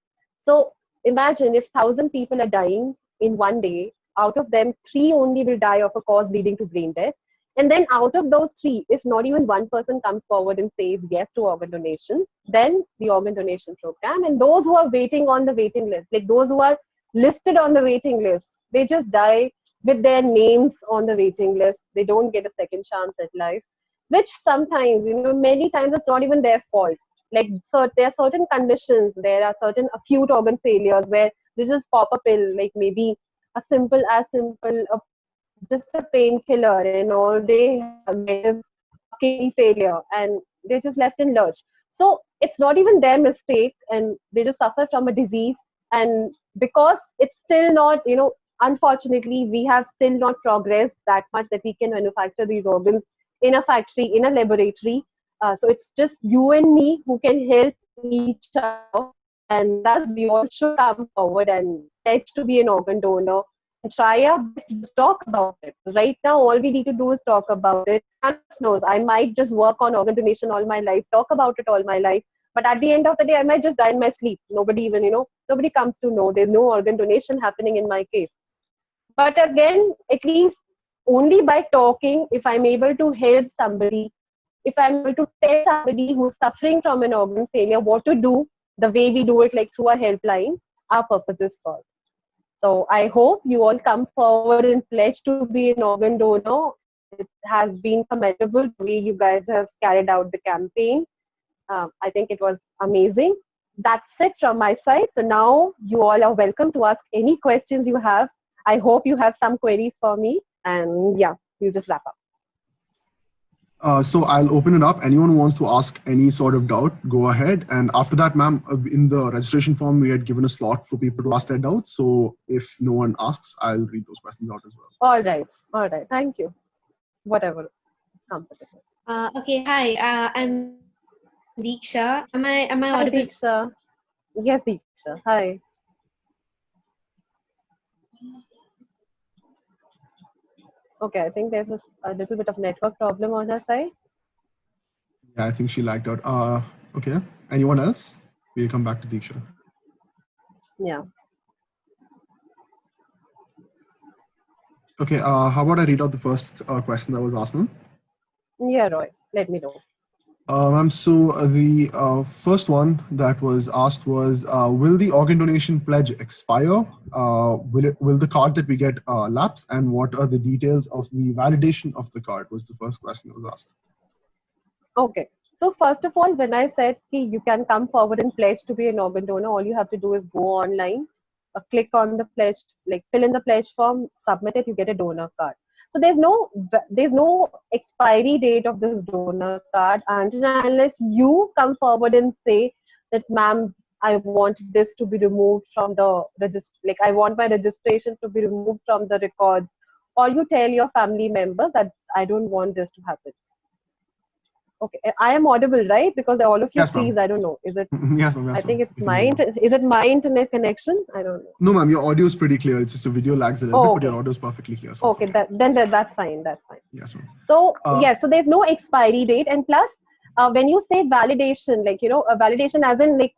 So imagine if 1,000 people are dying in one day, out of them, 3 only will die of a cause leading to brain death. And then out of those 3, if not even one person comes forward and says yes to organ donation, then the organ donation program, and those who are waiting on the waiting list, like those who are listed on the waiting list, they just die with their names on the waiting list. They don't get a second chance at life, which sometimes, many times it's not even their fault. Like, so there are certain conditions, there are certain acute organ failures where they just pop a pill, like maybe as simple, just a painkiller, and all they get is kidney failure, and they're just left in lurch. So it's not even their mistake, and they just suffer from a disease. And because it's still not, unfortunately, we have still not progressed that much that we can manufacture these organs in a factory, in a laboratory. So it's just you and me who can help each other, and thus we all should come forward and pledge to be an organ donor and try our best to just talk about it. Right now, all we need to do is talk about it. And who knows, I might just work on organ donation all my life, talk about it all my life, but at the end of the day, I might just die in my sleep. Nobody even, nobody comes to know. There's no organ donation happening in my case. But again, at least only by talking, if I'm able to help somebody, if I'm able to tell somebody who's suffering from an organ failure what to do, the way we do it, like through a helpline, our purpose is solved. So I hope you all come forward and pledge to be an organ donor. It has been commendable the way you guys have carried out the campaign. I think it was amazing. That's it from my side. So now you all are welcome to ask any questions you have. I hope you have some queries for me. And yeah, you just wrap up. So I'll open it up. Anyone who wants to ask any sort of doubt, go ahead. And after that, ma'am, in the registration form, we had given a slot for people to ask their doubts. So if no one asks, I'll read those questions out as well. All right. Thank you. Whatever. Comfortable. Okay. Hi. I'm Deeksha. Am I Hi, audible? Deeksha. Yes, Deeksha. Hi. Okay, I think there's a little bit of network problem on her side. Yeah, I think she lagged out. Okay. Anyone else? We'll come back to Deeksha. Yeah. Okay. How about I read out the first question that was asked, ma'am? Yeah, Roy. Let me know. Ma'am, so the first one that was asked was, will the organ donation pledge expire? Will the card that we get lapse? And what are the details of the validation of the card was the first question that was asked. Okay. So first of all, when I said you can come forward and pledge to be an organ donor, all you have to do is go online, click on the pledge, like fill in the pledge form, submit it, you get a donor card. So there's no expiry date of this donor card unless you come forward and say that, ma'am, I want this to be removed from the register. Like, I want my registration to be removed from the records, or you tell your family members that I don't want this to happen. Okay, I am audible, right? Because all of you, Yes, please, I don't know. Is it? Yes, ma'am. Yes, I think ma'am. it's is it my internet connection? I don't know. No, ma'am. Your audio is pretty clear. It's just a video lags a little bit, but your audio is perfectly clear. So okay, then that's fine. That's fine. Yes, ma'am. So so there's no expiry date, and plus, when you say validation, like a validation as in like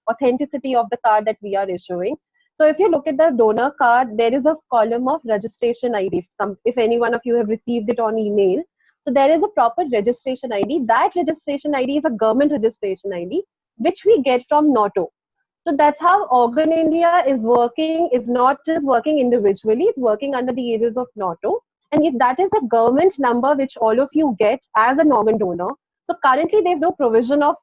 authenticity of the card that we are issuing. So if you look at the donor card, there is a column of registration ID. If any one of you have received it on email. So there is a proper registration ID. That registration ID is a government registration ID, which we get from NOTO. So that's how Organ India is working. It's not just working individually, it's working under the aegis of NOTO. And if that is a government number which all of you get as an organ donor, so currently there's no provision of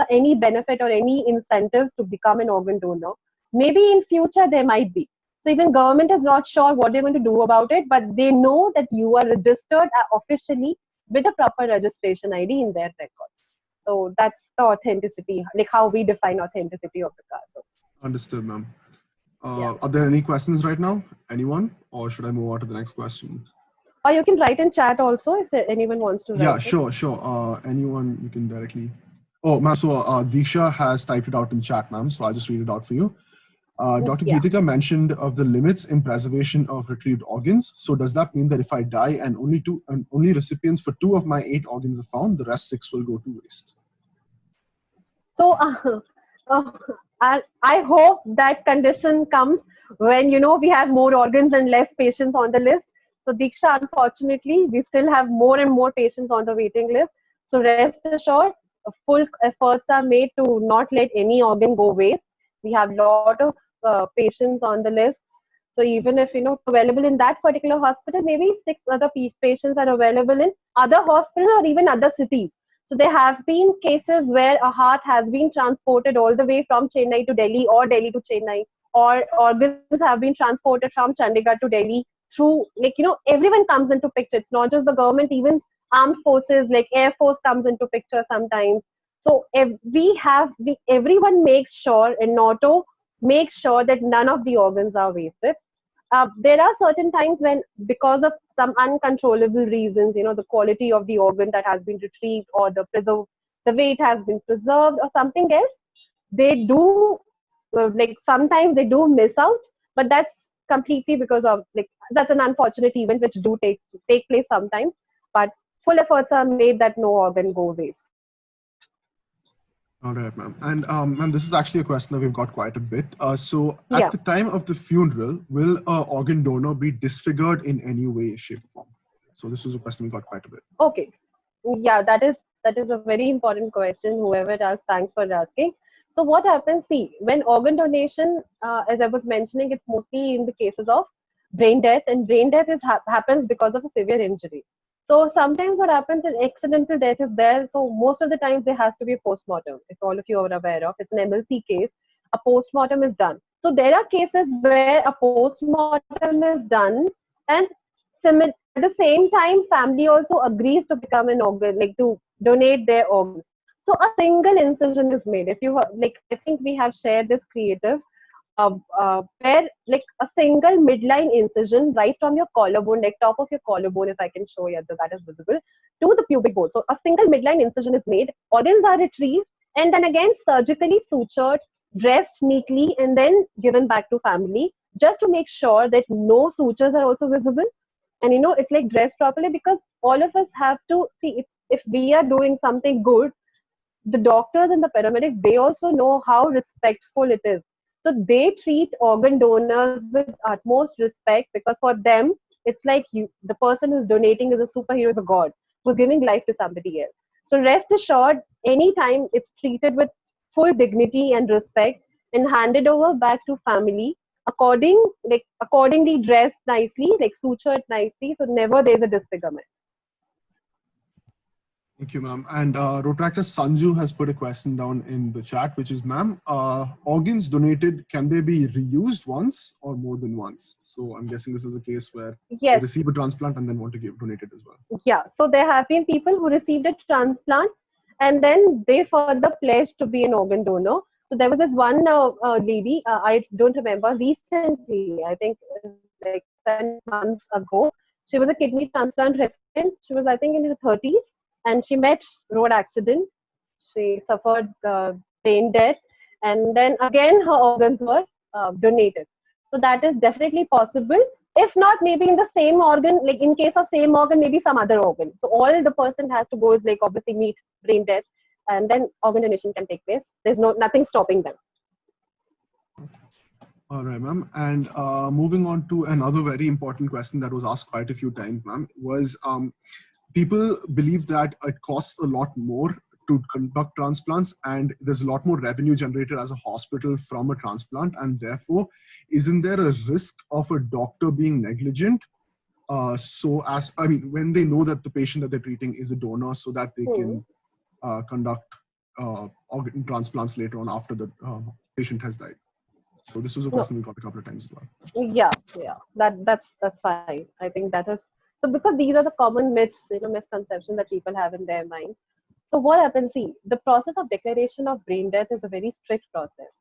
any benefit or any incentives to become an organ donor. Maybe in future there might be. So even government is not sure what they're going to do about it, but they know that you are registered officially with a proper registration ID in their records. So that's the authenticity, like how we define authenticity of the card. Understood, ma'am. Yeah. Are there any questions right now? Anyone? Or should I move on to the next question? Or you can write in chat also if anyone wants to write. Yeah, sure. Anyone, you can directly. Oh, ma'am, so Diksha has typed it out in chat, ma'am. So I'll just read it out for you. Dr. Yeah. Geetika mentioned of the limits in preservation of retrieved organs. So does that mean that if I die and only recipients for 2 of my 8 organs are found, the rest 6 will go to waste? So I hope that condition comes when we have more organs and less patients on the list. So Diksha, unfortunately, we still have more and more patients on the waiting list. So rest assured, full efforts are made to not let any organ go waste. We have a lot of patients on the list. So even if available in that particular hospital, maybe 6 other patients are available in other hospitals or even other cities. So there have been cases where a heart has been transported all the way from Chennai to Delhi or Delhi to Chennai, or organs have been transported from Chandigarh to Delhi through, everyone comes into picture. It's not just the government, even armed forces like Air Force comes into picture sometimes. So everyone makes sure, and NATO makes sure that none of the organs are wasted. There are certain times when, because of some uncontrollable reasons, the quality of the organ that has been retrieved or the weight has been preserved or something else, they do sometimes they do miss out, but that's completely because of that's an unfortunate event which do take place sometimes. But full efforts are made that no organ go waste. All right, ma'am. And ma'am, this is actually a question that we've got quite a bit. So at Yeah. the time of the funeral, will an organ donor be disfigured in any way, shape, or form? So this was a question we got quite a bit. Okay. Yeah, that is a very important question. Whoever asked, thanks for asking. So what happens? See, when organ donation, as I was mentioning, it's mostly in the cases of brain death, and brain death happens because of a severe injury. So sometimes what happens is accidental death is there. So most of the times there has to be a postmortem. If all of you are aware of, it's an MLC case. A postmortem is done. So there are cases where a postmortem is done, and at the same time, family also agrees to become an organ, to donate their organs. So a single incision is made. If you I think we have shared this creative, where a single midline incision right from your collarbone, top of your collarbone, if I can show you that is visible, to the pubic bone. So a single midline incision is made, organs are retrieved, and then again surgically sutured, dressed neatly, and then given back to family, just to make sure that no sutures are also visible. And it's dressed properly, because all of us have to see, if we are doing something good, the doctors and the paramedics, they also know how respectful it is. So they treat organ donors with utmost respect, because for them, it's like the person who's donating is a superhero, is a god who's giving life to somebody else. So rest assured, anytime it's treated with full dignity and respect and handed over back to family, accordingly dressed nicely, sutured nicely, so never there's a disfigurement. Thank you, ma'am. And Rotractor Sanju has put a question down in the chat, which is, ma'am, organs donated, can they be reused once or more than once? So I'm guessing this is a case where Yes. they receive a transplant and then want to donate it as well. Yeah, so there have been people who received a transplant and then they further pledged to be an organ donor. So there was this one lady, I don't remember, recently, I think 10 months ago, she was a kidney transplant recipient. She was, I think, in her 30s, and she met road accident. She suffered brain death, and then again her organs were donated. So that is definitely possible. If not, maybe in the same organ, in case of same organ, maybe some other organ. So all the person has to go is obviously meet brain death, and then organ donation can take place. There's nothing stopping them. All right, ma'am. And moving on to another very important question that was asked quite a few times, ma'am, was people believe that it costs a lot more to conduct transplants, and there's a lot more revenue generated as a hospital from a transplant, and therefore, isn't there a risk of a doctor being negligent when they know that the patient that they're treating is a donor, so that they can conduct organ transplants later on after the patient has died. So this was a question we got a couple of times as well. Yeah, that's fine. I think that is so, because these are the common myths, misconceptions that people have in their mind. So what happens? See, the process of declaration of brain death is a very strict process.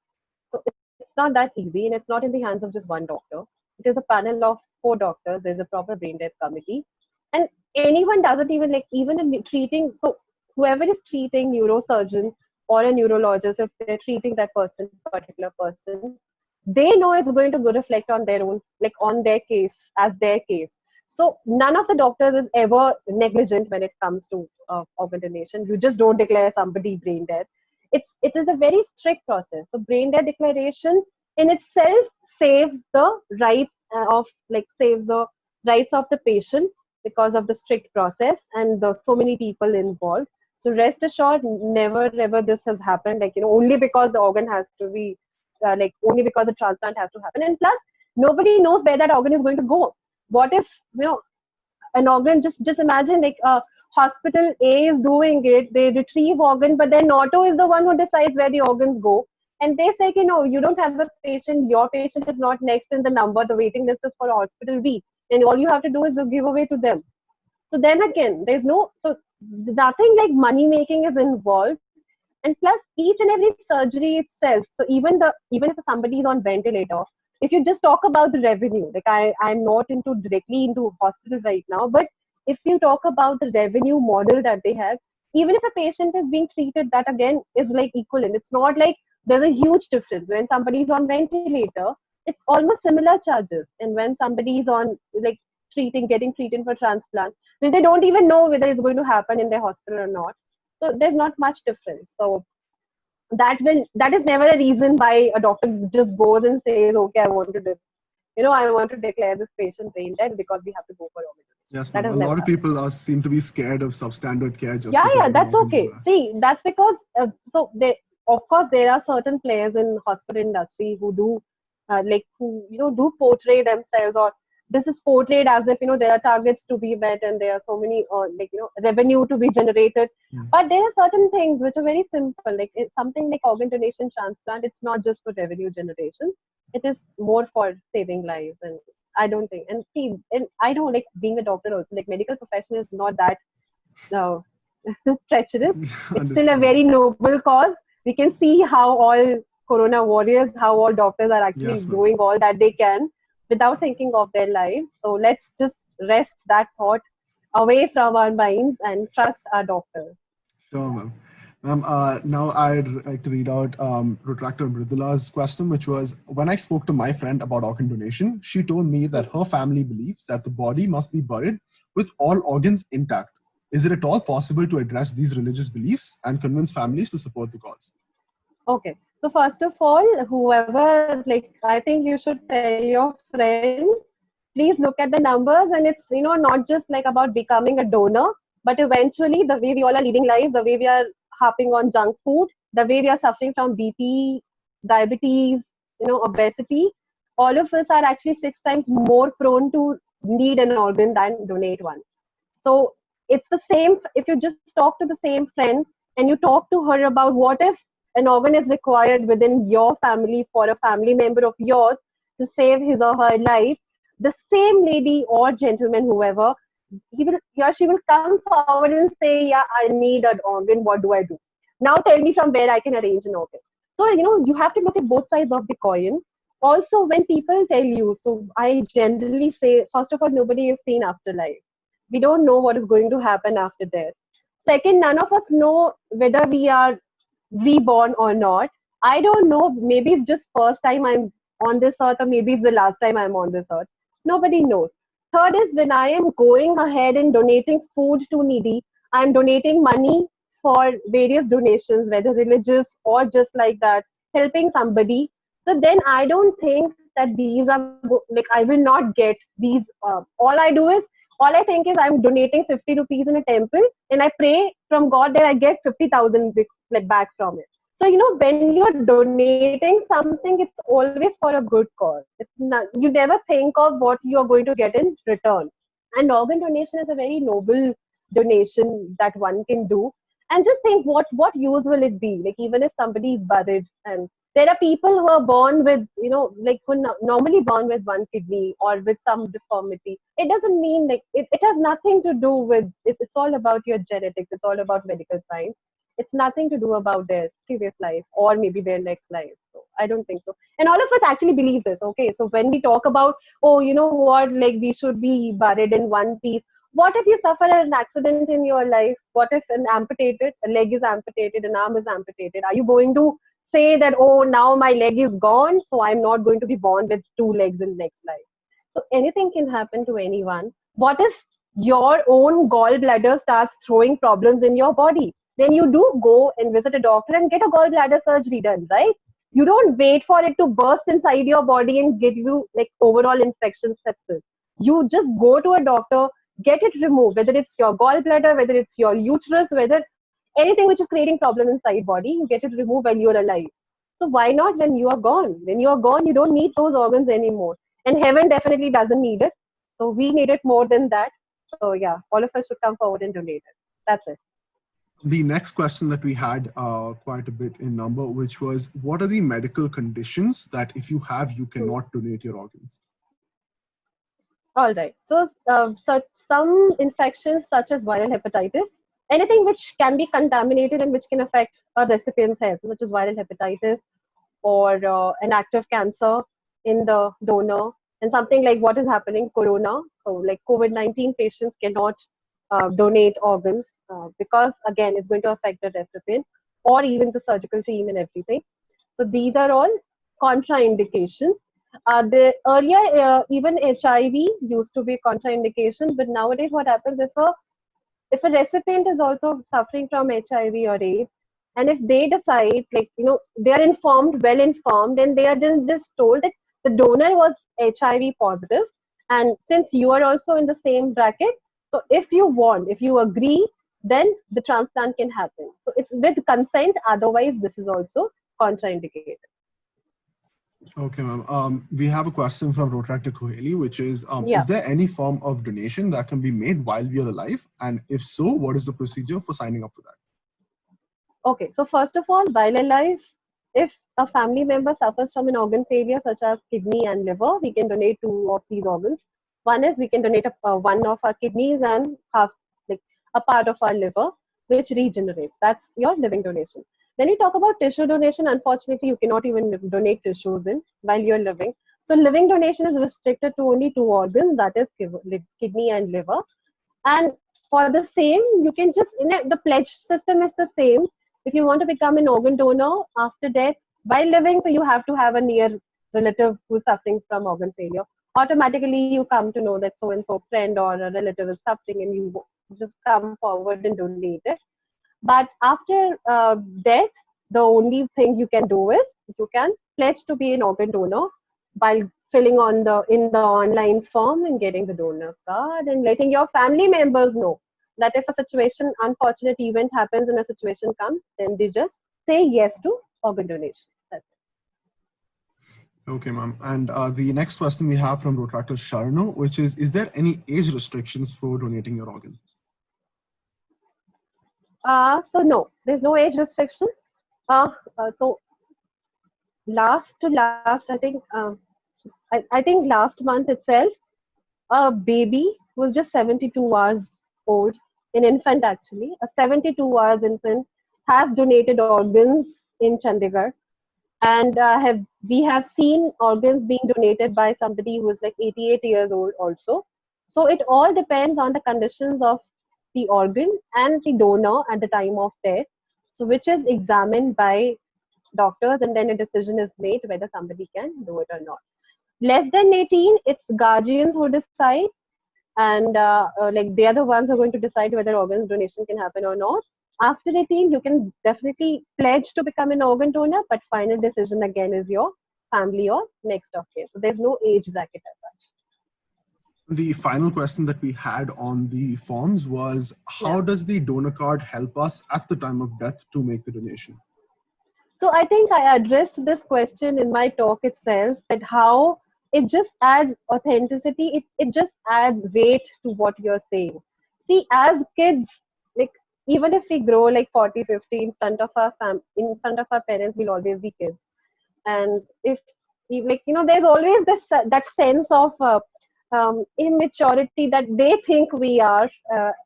So it's not that easy, and it's not in the hands of just one doctor. It is a panel of 4 doctors. There's a proper brain death committee, and anyone doesn't even even in treating. So whoever is treating, neurosurgeon or a neurologist, if they're treating that particular person, they know it's going to go reflect on their own, on their case as their case. So none of the doctors is ever negligent when it comes to organ donation. You just don't declare somebody brain dead. It is a very strict process. So brain death declaration in itself saves the rights saves the rights of the patient because of the strict process and the so many people involved. So rest assured, never ever this has happened. Only because the organ has to be only because the transplant has to happen. And plus, nobody knows where that organ is going to go. What if an organ, just imagine hospital A is doing it, they retrieve organ, but then Auto is the one who decides where the organs go. And they say, you don't have a patient, your patient is not next in the number, the waiting list is for hospital B. And all you have to do is to give away to them. So then again, nothing like money making is involved. And plus, each and every surgery itself, so even if somebody is on ventilator, if you just talk about the revenue, I'm not directly into hospital right now, but if you talk about the revenue model that they have, even if a patient is being treated, that again is equivalent. It's not like there's a huge difference. When somebody is on ventilator, it's almost similar charges. And when somebody is on getting treated for transplant, which they don't even know whether it's going to happen in their hospital or not. So there's not much difference. So that is never a reason why a doctor just goes and says, okay, I want to declare this patient brain dead because we have to go for organ. Yes, ma'am. A lot of people seem to be scared of substandard care. That's okay. See, that's because of course there are certain players in hospital industry who do do portray themselves, or this is portrayed as if there are targets to be met and there are so many revenue to be generated. But there are certain things which are very simple, something like organ donation transplant. It's not just for revenue generation, it is more for saving lives. And I don't think, and see, and I know being a doctor also, medical profession is not that treacherous. It's still a very noble cause. We can see how all corona warriors, how all doctors are actually doing all that they can without thinking of their lives. So let's just rest that thought away from our minds and trust our doctors. Sure, ma'am. Ma'am, now I'd like to read out Retractor Mridula's question, which was, when I spoke to my friend about organ donation, she told me that her family believes that the body must be buried with all organs intact. Is it at all possible to address these religious beliefs and convince families to support the cause? Okay. So first of all, whoever, I think you should tell your friend, please look at the numbers, and it's, not just about becoming a donor, but eventually the way we all are leading lives, the way we are harping on junk food, the way we are suffering from BP, diabetes, obesity, all of us are actually 6 times more prone to need an organ than donate one. So it's the same, if you just talk to the same friend and you talk to her about what if an organ is required within your family for a family member of yours to save his or her life, the same lady or gentleman, whoever, he or she will come forward and say, yeah, I need an organ. What do I do? Now tell me from where I can arrange an organ. So, you have to look at both sides of the coin. Also, when people tell you, so I generally say, first of all, nobody is seen afterlife. We don't know what is going to happen after death. Second, none of us know whether we are reborn or not. I don't know. Maybe it's just first time I'm on this earth, or maybe it's the last time I'm on this earth. Nobody knows. Third is, when I am going ahead and donating food to needy, I'm donating money for various donations, whether religious or just like that, helping somebody. So then I don't think that these are I will not get these. All I think is I'm donating 50 rupees in a temple, and I pray from God that I get 50,000 back from it. So, when you're donating something, it's always for a good cause. It's not, you never think of what you're going to get in return. And organ donation is a very noble donation that one can do. And just think what use will it be? Like even if somebody is buried, and there are people who are born with, like who normally born with one kidney or with some deformity. It doesn't mean like it has nothing to do with it, it's all about your genetics, it's all about medical science. It's nothing to do about their previous life or maybe their next life. So I don't think so. And all of us actually believe this. Okay, so when we talk about, oh, you know what, like we should be buried in one piece. What if you suffer an accident in your life? What if a leg is amputated, an arm is amputated? Are you going to say that, oh, now my leg is gone, so I'm not going to be born with two legs in next life? So anything can happen to anyone. What if your own gallbladder starts throwing problems in your body? Then you do go and visit a doctor and get a gallbladder surgery done, right? You don't wait for it to burst inside your body and give you like overall infection sepsis. You just go to a doctor, get it removed, whether it's your gallbladder, whether it's your uterus, whether anything which is creating problem inside body, you get it removed while you're alive. So why not when you are gone? When you are gone, you don't need those organs anymore. And heaven definitely doesn't need it. So we need it more than that. So yeah, all of us should come forward and donate it. That's it. The next question that we had quite a bit in number, which was, what are the medical conditions that if you have, you cannot donate your organs? All right. So, some infections such as viral hepatitis, anything which can be contaminated and which can affect a recipient's health, such as viral hepatitis or an active cancer in the donor, and something like what is happening, corona. So, like COVID-19 patients cannot donate organs because, again, it's going to affect the recipient or even the surgical team and everything. So, these are all contraindications. The earlier even HIV used to be contraindication, but nowadays what happens if a recipient is also suffering from HIV or AIDS, and if they decide, like they are well informed, and they are just told that the donor was HIV positive, and since you are also in the same bracket, so if you agree, then the transplant can happen. So it's with consent. Otherwise, this is also contraindicated. Okay, ma'am. We have a question from Protractor Koheli, which is Yeah. Is there any form of donation that can be made while we are alive? And if so, what is the procedure for signing up for that? Okay, so first of all, while alive, if a family member suffers from an organ failure such as kidney and liver, we can donate two of these organs. One is we can donate one of our kidneys and half, like a part of our liver, which regenerates. That's your living donation. When you talk about tissue donation, unfortunately, you cannot even donate tissues in while you're living. So living donation is restricted to only two organs, that is kidney and liver. And for the same, you can just, the pledge system is the same. If you want to become an organ donor after death, while living, so you have to have a near relative who's suffering from organ failure. Automatically, you come to know that so-and-so friend or a relative is suffering, and you just come forward and donate it. But after death, the only thing you can do is you can pledge to be an organ donor by filling in the online form and getting the donor card and letting your family members know that if a unfortunate event happens and a situation comes, then they just say yes to organ donation. That's it. Okay, ma'am. And the next question we have from Protractor Sharno, which is there any age restrictions for donating your organ? So no, there's no age restriction. So last, I think last month itself, a baby was just 72 hours old, an infant actually, a 72 hours infant has donated organs in Chandigarh, and we have seen organs being donated by somebody who is like 88 years old also. So it all depends on the conditions of the organ and the donor at the time of death, so which is examined by doctors, and then a decision is made whether somebody can do it or not. Less than 18, it's guardians who decide, and like they are the ones who are going to decide whether organ donation can happen or not. After 18, you can definitely pledge to become an organ donor, but final decision again is your family or next of kin. So there's no age bracket as such. The final question that we had on the forms was, how does the donor card help us at the time of death to make the donation? So I think I addressed this question in my talk itself, that how it just adds authenticity. It just adds weight to what you're saying. See, as kids, like even if we grow like 40, 50 in front of our in front of our parents, we'll always be kids. And if like there's always this that sense of immaturity that they think we are,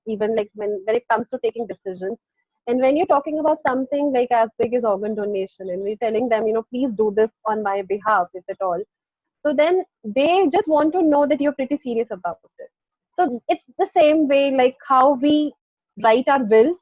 even like when it comes to taking decisions. And when you're talking about something like as big as organ donation, and we're telling them, please do this on my behalf, if at all, so then they just want to know that you're pretty serious about it. So it's the same way like how we write our wills,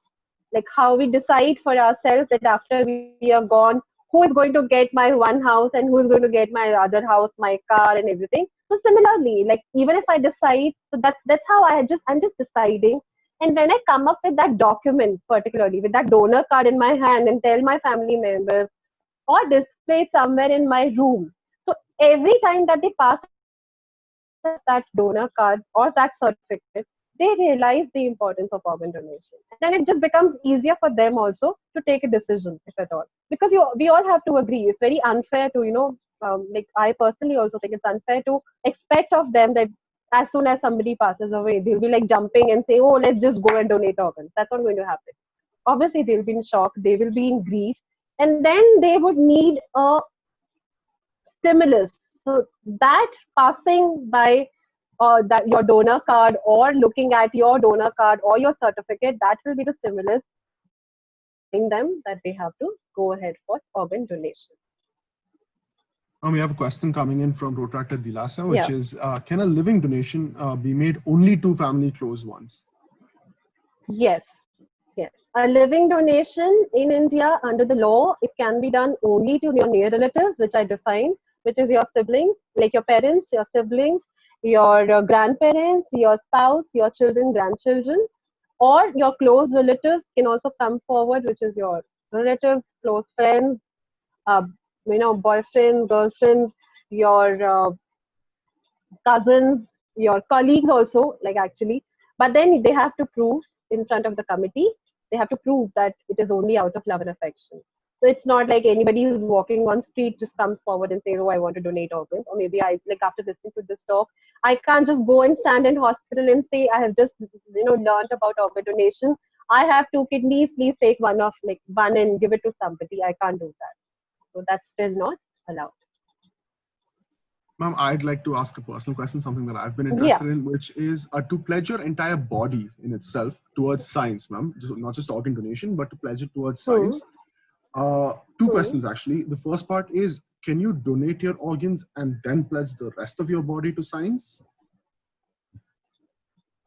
like how we decide for ourselves that after we are gone, who is going to get my one house and who is going to get my other house, my car and everything. So similarly, like even if I decide, so that's how I'm just deciding. And when I come up with that document, particularly with that donor card in my hand and tell my family members or display it somewhere in my room. So every time that they pass that donor card or that certificate, they realize the importance of organ donation. And then it just becomes easier for them also to take a decision, if at all. Because we all have to agree. It's very unfair to, like I personally also think it's unfair to expect of them that as soon as somebody passes away, they'll be like jumping and say, oh, let's just go and donate organs. That's not going to happen. Obviously, they'll be in shock, they will be in grief, and then they would need a stimulus. So that passing by that your donor card or looking at your donor card or your certificate, that will be the stimulus in them that they have to go ahead for organ donation. We have a question coming in from Protractor Dilasa, which Yeah. is, can a living donation be made only to family close ones? Yes. Yes. A living donation in India under the law, it can be done only to your near relatives, which I define, which is your siblings, like your parents, your siblings, your grandparents, your spouse, your children, grandchildren, or your close relatives can also come forward, which is your relatives, close friends, uh, boyfriends, girlfriends, your cousins, your colleagues also, like actually. But then they have to prove in front of the committee, they have to prove that it is only out of love and affection. So it's not like anybody who's walking on street just comes forward and says, oh, I want to donate organs. Or maybe I, like after listening to this talk, I can't just go and stand in hospital and say, I have just, learned about organ donation. I have 2 kidneys, please take one and give it to somebody. I can't do that. So that's still not allowed. Ma'am, I'd like to ask a personal question, something that I've been interested in, which is to pledge your entire body in itself towards science, ma'am. Not just organ donation, but to pledge it towards science. Two questions, actually. The first part is, can you donate your organs and then pledge the rest of your body to science?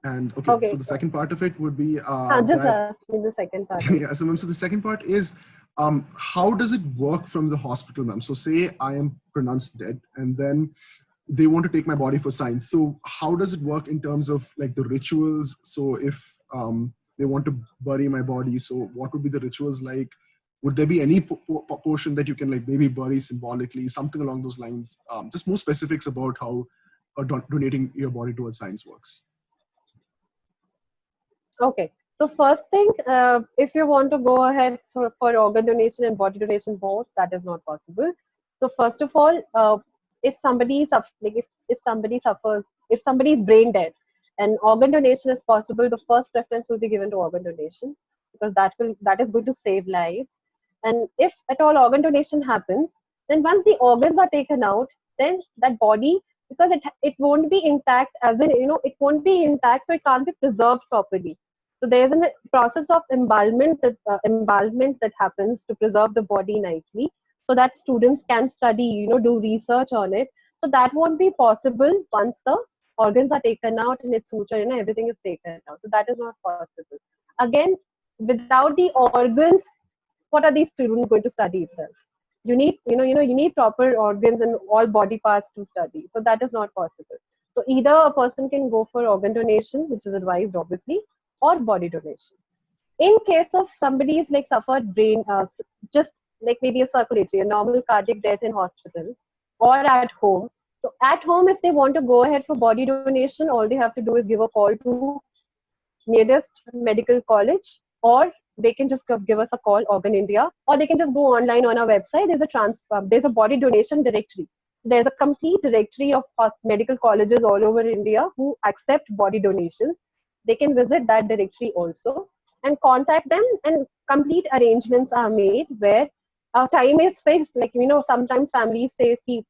And okay, so the second part of it would be just ask me the second part. Yeah, so the second part is, how does it work from the hospital, ma'am? So say I am pronounced dead and then they want to take my body for science. So how does it work in terms of like the rituals? So if they want to bury my body, so what would be the rituals like? Would there be any portion that you can like maybe bury symbolically, something along those lines? Just more specifics about how donating your body towards science works. Okay. So first thing, if you want to go ahead for organ donation and body donation both, that is not possible. So first of all, if somebody if somebody suffers, if somebody is brain dead, and organ donation is possible, the first preference will be given to organ donation because that is going to save lives. And if at all organ donation happens, then once the organs are taken out, then that body, because it won't be intact, as in it won't be intact, so it can't be preserved properly. So there's a process of embalmment that happens to preserve the body nicely, so that students can study, do research on it. So that won't be possible once the organs are taken out and it's suture, everything is taken out. So that is not possible. Again, without the organs, what are these students going to study itself? You need, you need proper organs and all body parts to study. So that is not possible. So either a person can go for organ donation, which is advised obviously, or body donation. In case of somebody is like suffered brain, just like maybe a circulatory, a normal cardiac death in hospital or at home. So at home, if they want to go ahead for body donation, all they have to do is give a call to nearest medical college, or they can just give us a call, Organ India, or they can just go online on our website. There's a body donation directory. there's a complete directory of medical colleges all over India who accept body donations. They can visit that directory also and contact them, and complete arrangements are made where time is fixed. Like, sometimes families say, "Ki,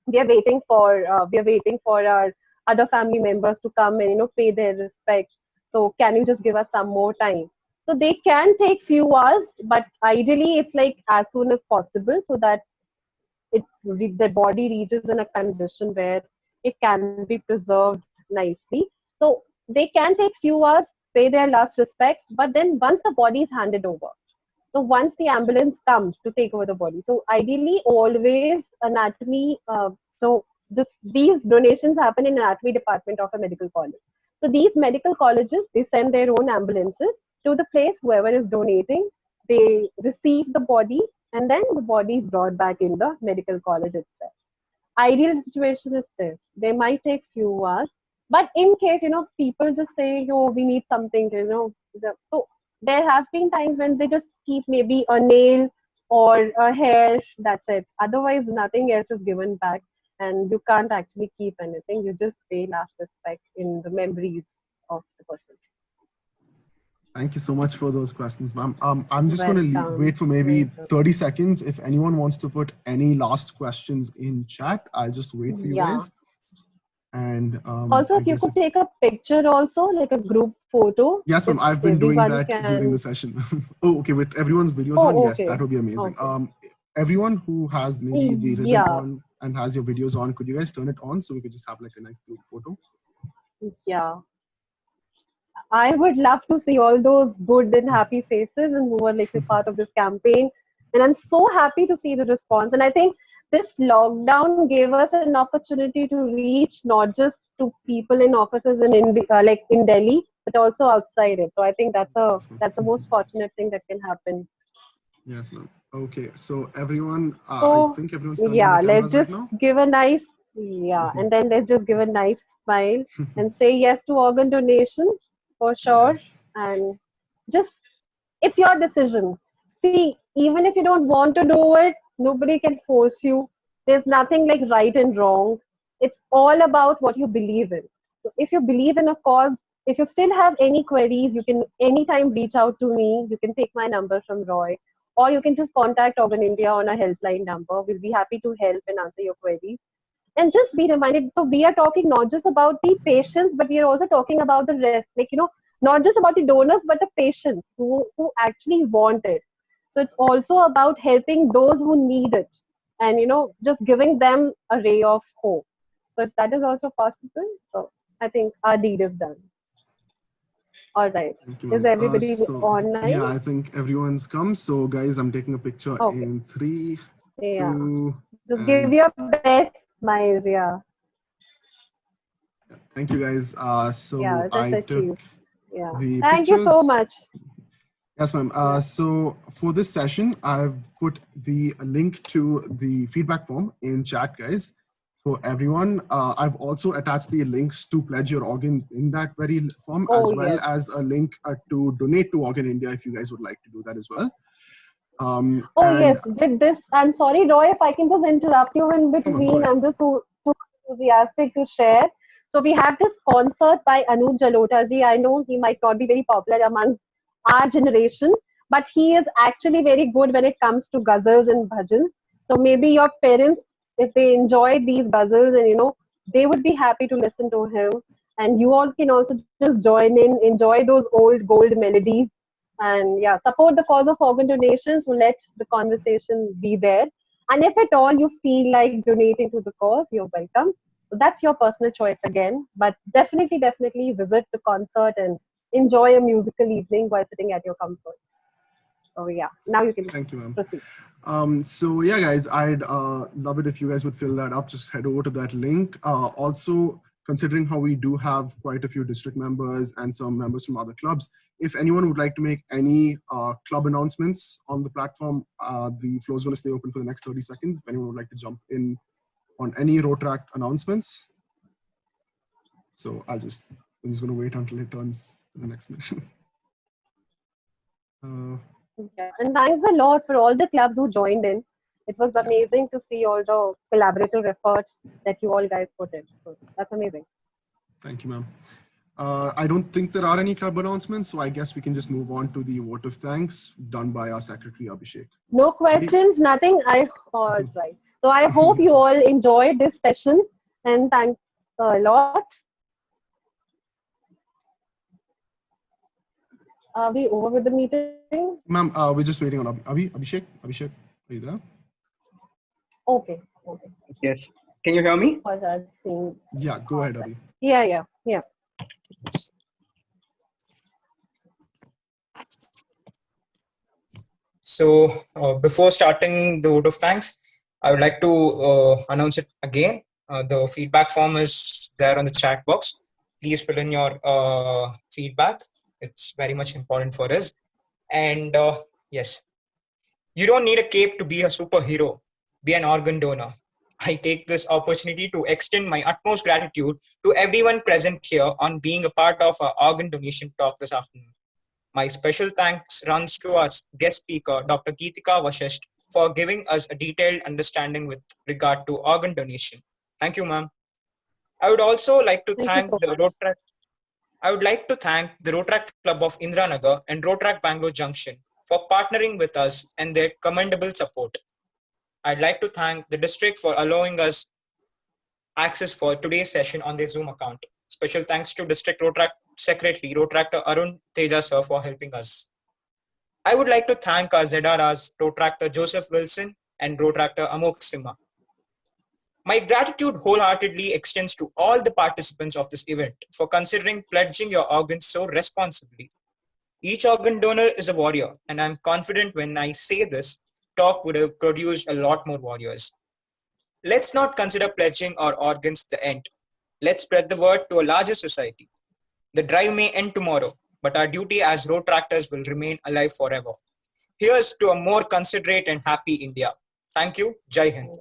we are waiting for our other family members to come and pay their respect. So can you just give us some more time?" So they can take few hours, but ideally it's like as soon as possible, so that the body reaches in a condition where it can be preserved nicely. So they can take few hours, pay their last respects, but then once the body is handed over, so once the ambulance comes to take over the body, so ideally always anatomy. These donations happen in anatomy department of a medical college. So these medical colleges, they send their own ambulances to the place whoever is donating. They receive the body, and then the body is brought back in the medical college itself. Ideal situation is this: they might take few hours, but in case people just say, "Oh, we need something," so there have been times when they just keep maybe a nail or a hair. That's it. Otherwise, nothing else is given back, and you can't actually keep anything. You just pay last respects in the memories of the person. Thank you so much for those questions, ma'am. I'm just going to Welcome. wait for maybe Welcome. 30 seconds. If anyone wants to put any last questions in chat, I'll just wait for you Yeah. guys. And Also, I if you guess could take a picture also, like a group photo. yes, ma'am, if I've been doing everyone that can... during the session. Oh, okay, with everyone's videos on, Oh, yes, okay. that would be amazing. Okay. Everyone who has maybe the ribbon Yeah. on and has your videos on, could you guys turn it on so we could just have like a nice group photo? Yeah. I would love to see all those good and happy faces and who are like a part of this campaign. And I'm so happy to see the response. And I think this lockdown gave us an opportunity to reach not just to people in offices in India, like in Delhi, but also outside it. So I think that's the most fortunate thing that can happen. Yes, ma'am. Okay, so everyone, I So think everyone's turned on yeah, the let's cameras right just now. give a nice, and then let's just give a nice smile and say yes to organ donation for sure. Yes. And just, it's your decision. See, even if you don't want to do it, nobody can force you. There's nothing like right and wrong. It's all about what you believe in. So if you believe in a cause, if you still have any queries, you can anytime reach out to me. You can take my number from Roy, or you can just contact Organ India on a helpline number. We'll be happy to help and answer your queries. And just be reminded, so we are talking not just about the patients, but we are also talking about the rest, like not just about the donors, but the patients who actually want it. So it's also about helping those who need it, and just giving them a ray of hope. So if that is also possible, so I think our deed is done. All right. Thank you, Is ma'am. everybody So online? yeah, I think everyone's come. So guys, I'm taking a picture Okay. in 3, Yeah. 2, Just give and your best smiles. Yeah. thank you guys. So Yeah. Just I achieve. took Yeah. the Thank you so pictures. much. Yes, ma'am. Yeah. So for this session, I've put the link to the feedback form in chat, guys, for everyone. I've also attached the links to pledge your organ in that very form, Oh, as well yes. as a link to donate to Organ India if you guys would like to do that as well. Oh, yes. With this, I'm sorry, Roy, if I can just interrupt you in between. I'm just too enthusiastic to share. So we have this concert by Anuj Jalota ji. I know he might not be very popular amongst our generation, but he is actually very good when it comes to ghazals and bhajans. So maybe your parents, if they enjoy these ghazals, and they would be happy to listen to him. And you all can also just join in, enjoy those old gold melodies, and yeah, support the cause of organ donation. So let the conversation be there. And if at all you feel like donating to the cause, you're welcome. So that's your personal choice again. But definitely visit the concert and enjoy a musical evening while sitting at your comfort. So yeah, now you can Thank you, ma'am. proceed. So yeah, guys, I'd love it if you guys would fill that up. Just head over to that link. Also, considering how we do have quite a few district members and some members from other clubs, if anyone would like to make any club announcements on the platform, the floor is going to stay open for the next 30 seconds. If anyone would like to jump in on any Rotaract announcements. So I'm just going to wait until it turns to the next mission. Yeah. And thanks a lot for all the clubs who joined in. it was amazing to see all the collaborative efforts that you all guys put in. So that's amazing. Thank you, ma'am. I don't think there are any club announcements, so I guess we can just move on to the vote of thanks done by our secretary, Abhishek. No questions, nothing. All right. So I hope you all enjoyed this session, and thanks a lot. Are we over with the meeting? Ma'am, we're just waiting on Abhishek. Abhishek, are you there? Okay. Yes. Can you hear me? Yeah, go ahead, Abhi. Yeah. So before starting the vote of thanks, I would like to announce it again. The feedback form is there on the chat box. Please fill in your feedback. It's very much important for us. And yes, you don't need a cape to be a superhero. Be an organ donor. I take this opportunity to extend my utmost gratitude to everyone present here on being a part of our organ donation talk this afternoon. My special thanks runs to our guest speaker, Dr. Geetika Vashisht, for giving us a detailed understanding with regard to organ donation. Thank you, ma'am. I would also like to thank the Rotaract. I would like to thank the Rotaract Club of Indiranagar and Rotaract Bangalore Junction for partnering with us and their commendable support. I'd like to thank the district for allowing us access for today's session on their Zoom account. Special thanks to District Rotaract Secretary, Rotaractor Arun Teja sir, for helping us. I would like to thank our ZRRs, Rotaractor Joseph Wilson and Rotaractor Amok Simha. My gratitude wholeheartedly extends to all the participants of this event for considering pledging your organs so responsibly. Each organ donor is a warrior, and I'm confident when I say this talk would have produced a lot more warriors. Let's not consider pledging our organs the end. Let's spread the word to a larger society. The drive may end tomorrow, but our duty as road tractors will remain alive forever. Here's to a more considerate and happy India. Thank you. Jai Hind.